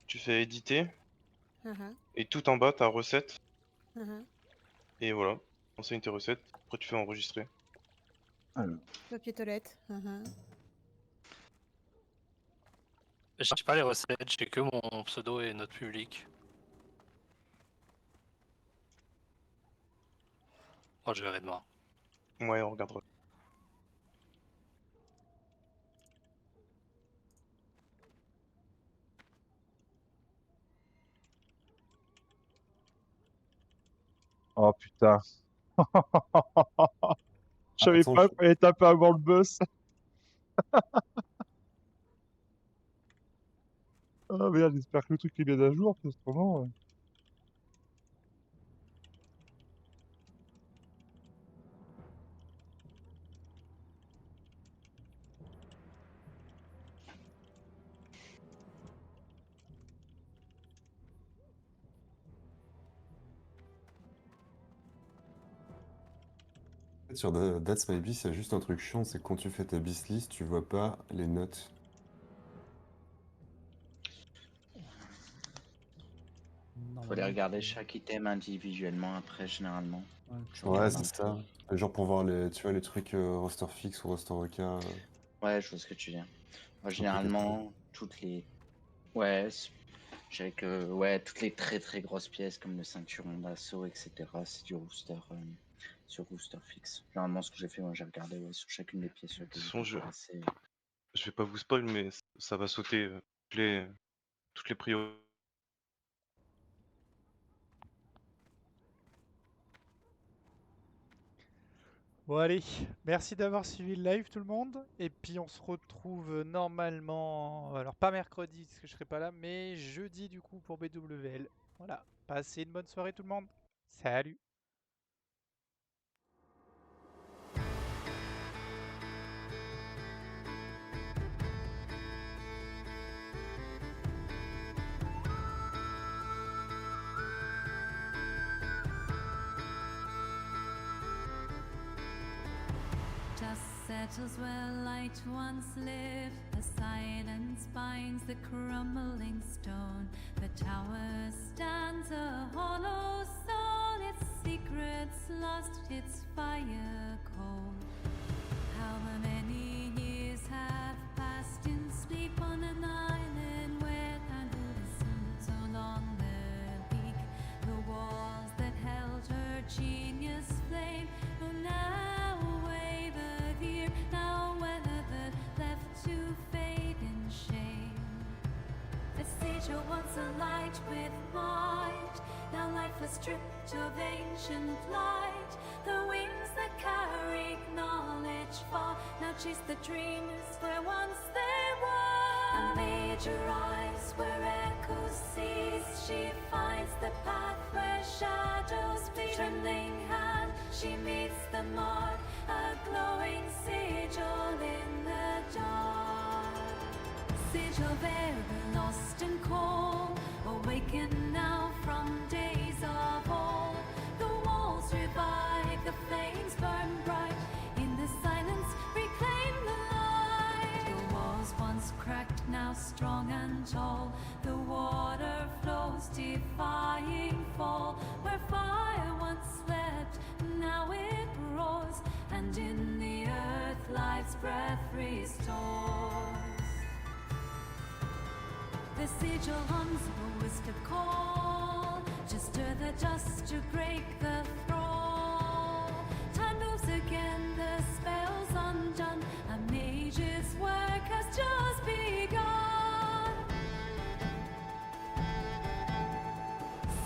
tu fais éditer, Mhm, et tout en bas, t'as recette, mhm. et voilà. Enseigne tes recettes, après tu fais enregistrer. Papier toilette. Mhm. j'ai pas les recettes, j'ai que mon pseudo et notre public. Oh, je verrai demain. Ouais, on regardera. Oh putain. Je savais Attends, pas qu'il fallait taper avant le boss. Ah merde, j'espère que le truc est bien à jour, parce qu'autrement. sur That's My Bis, il y a juste un truc chiant, c'est que quand tu fais ta bis list, tu vois pas les notes. Faut les regarder chaque item individuellement après, généralement. Ouais, c'est ça. Genre pour voir les, tu vois, les trucs roster fixe ou roster OK. Ouais, je vois ce que tu veux dire. Moi, C'est un peu généralement, toutes les. Ouais, j'ai que ouais, toutes les très très grosses pièces comme le ceinturon d'assaut, etc. C'est du rooster sur rooster fixe. Généralement, ce que j'ai fait, moi, j'ai regardé sur chacune des pièces sur De toute lesquelles façon, j'étais passé. je vais pas vous spoil, mais ça va sauter toutes les prios. Bon allez, merci d'avoir suivi le live tout le monde. Et puis on se retrouve normalement, alors pas mercredi parce que je serai pas là, mais jeudi du coup pour BWL. Voilà, passez une bonne soirée tout le monde. Salut. Dust settles where light once lived. The silence binds the crumbling stone. The tower stands a hollow soul. Its secrets lost, its fire cold. How many years have passed in sleep on an island where thunder listened so long the leak? The walls that held her genius flame, oh now wavered here, now weathered, left to fade in shame. The sigil once alight with might, now life was stripped of ancient light. The wings that carry knowledge far, now chase the dreams where once they were. A major rise where echoes cease, she finds the path where shadows flee. Trembling hand, she meets the mark, a glowing sigil in the dark. Sigil bearer lost and cold, awaken now from days of old. The walls revive, the flames burn bright. In the silence, reclaim the light. The walls once cracked, now strong and tall. The water flows, defying fall. Where fire once slept, now it roars. And in the earth, life's breath restores. The sigil hums a whispered call, just stir the dust to break the thrall. Time moves again, the spell's undone, a mage's work has just begun.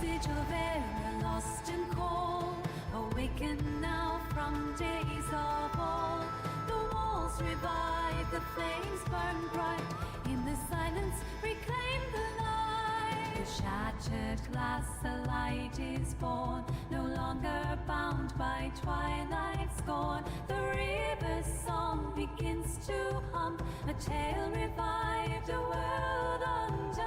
Sigil bearer lost and cold, awaken now from days of old. The walls revive, the flames burn bright. In the silence, reclaim the light. The shattered glass, a light is born, no longer bound by twilight scorn. The river's song begins to hum, a tale revived, a world undone.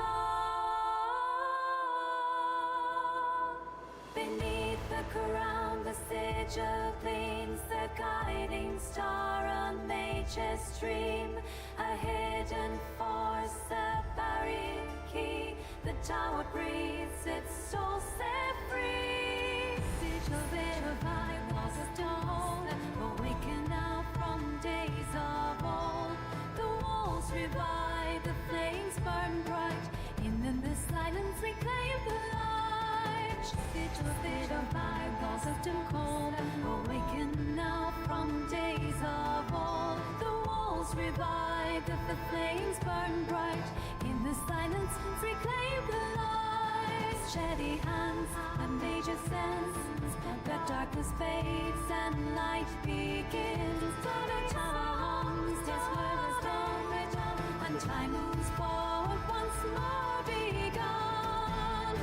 Beneath the crown, the sigil gleams, the guiding star, a mage ages dream, a hidden force, a buried key. The tower breathes its soul set free. Sigil bit of iron, walls of stone, awaken now from days of old. The walls revive, the flames burn bright. In the silence reclaim the light. Sigil bit of iron, walls of stone, awaken now from days of old. The walls revive, the flames burn bright. In the silence reclaim the light. Steady hands, a major sense. The darkness fades and light begins. The tower hums, tis where the storm returns, and time moves forward once more begun.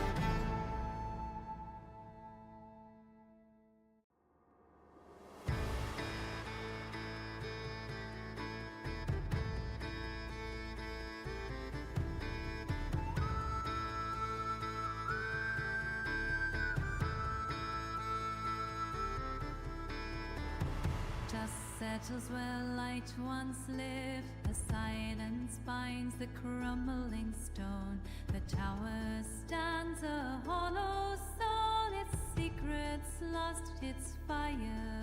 Dust settles where light once lived. The silence binds the crumbling stone. The tower stands a hollow soul. Its secrets lost its fire.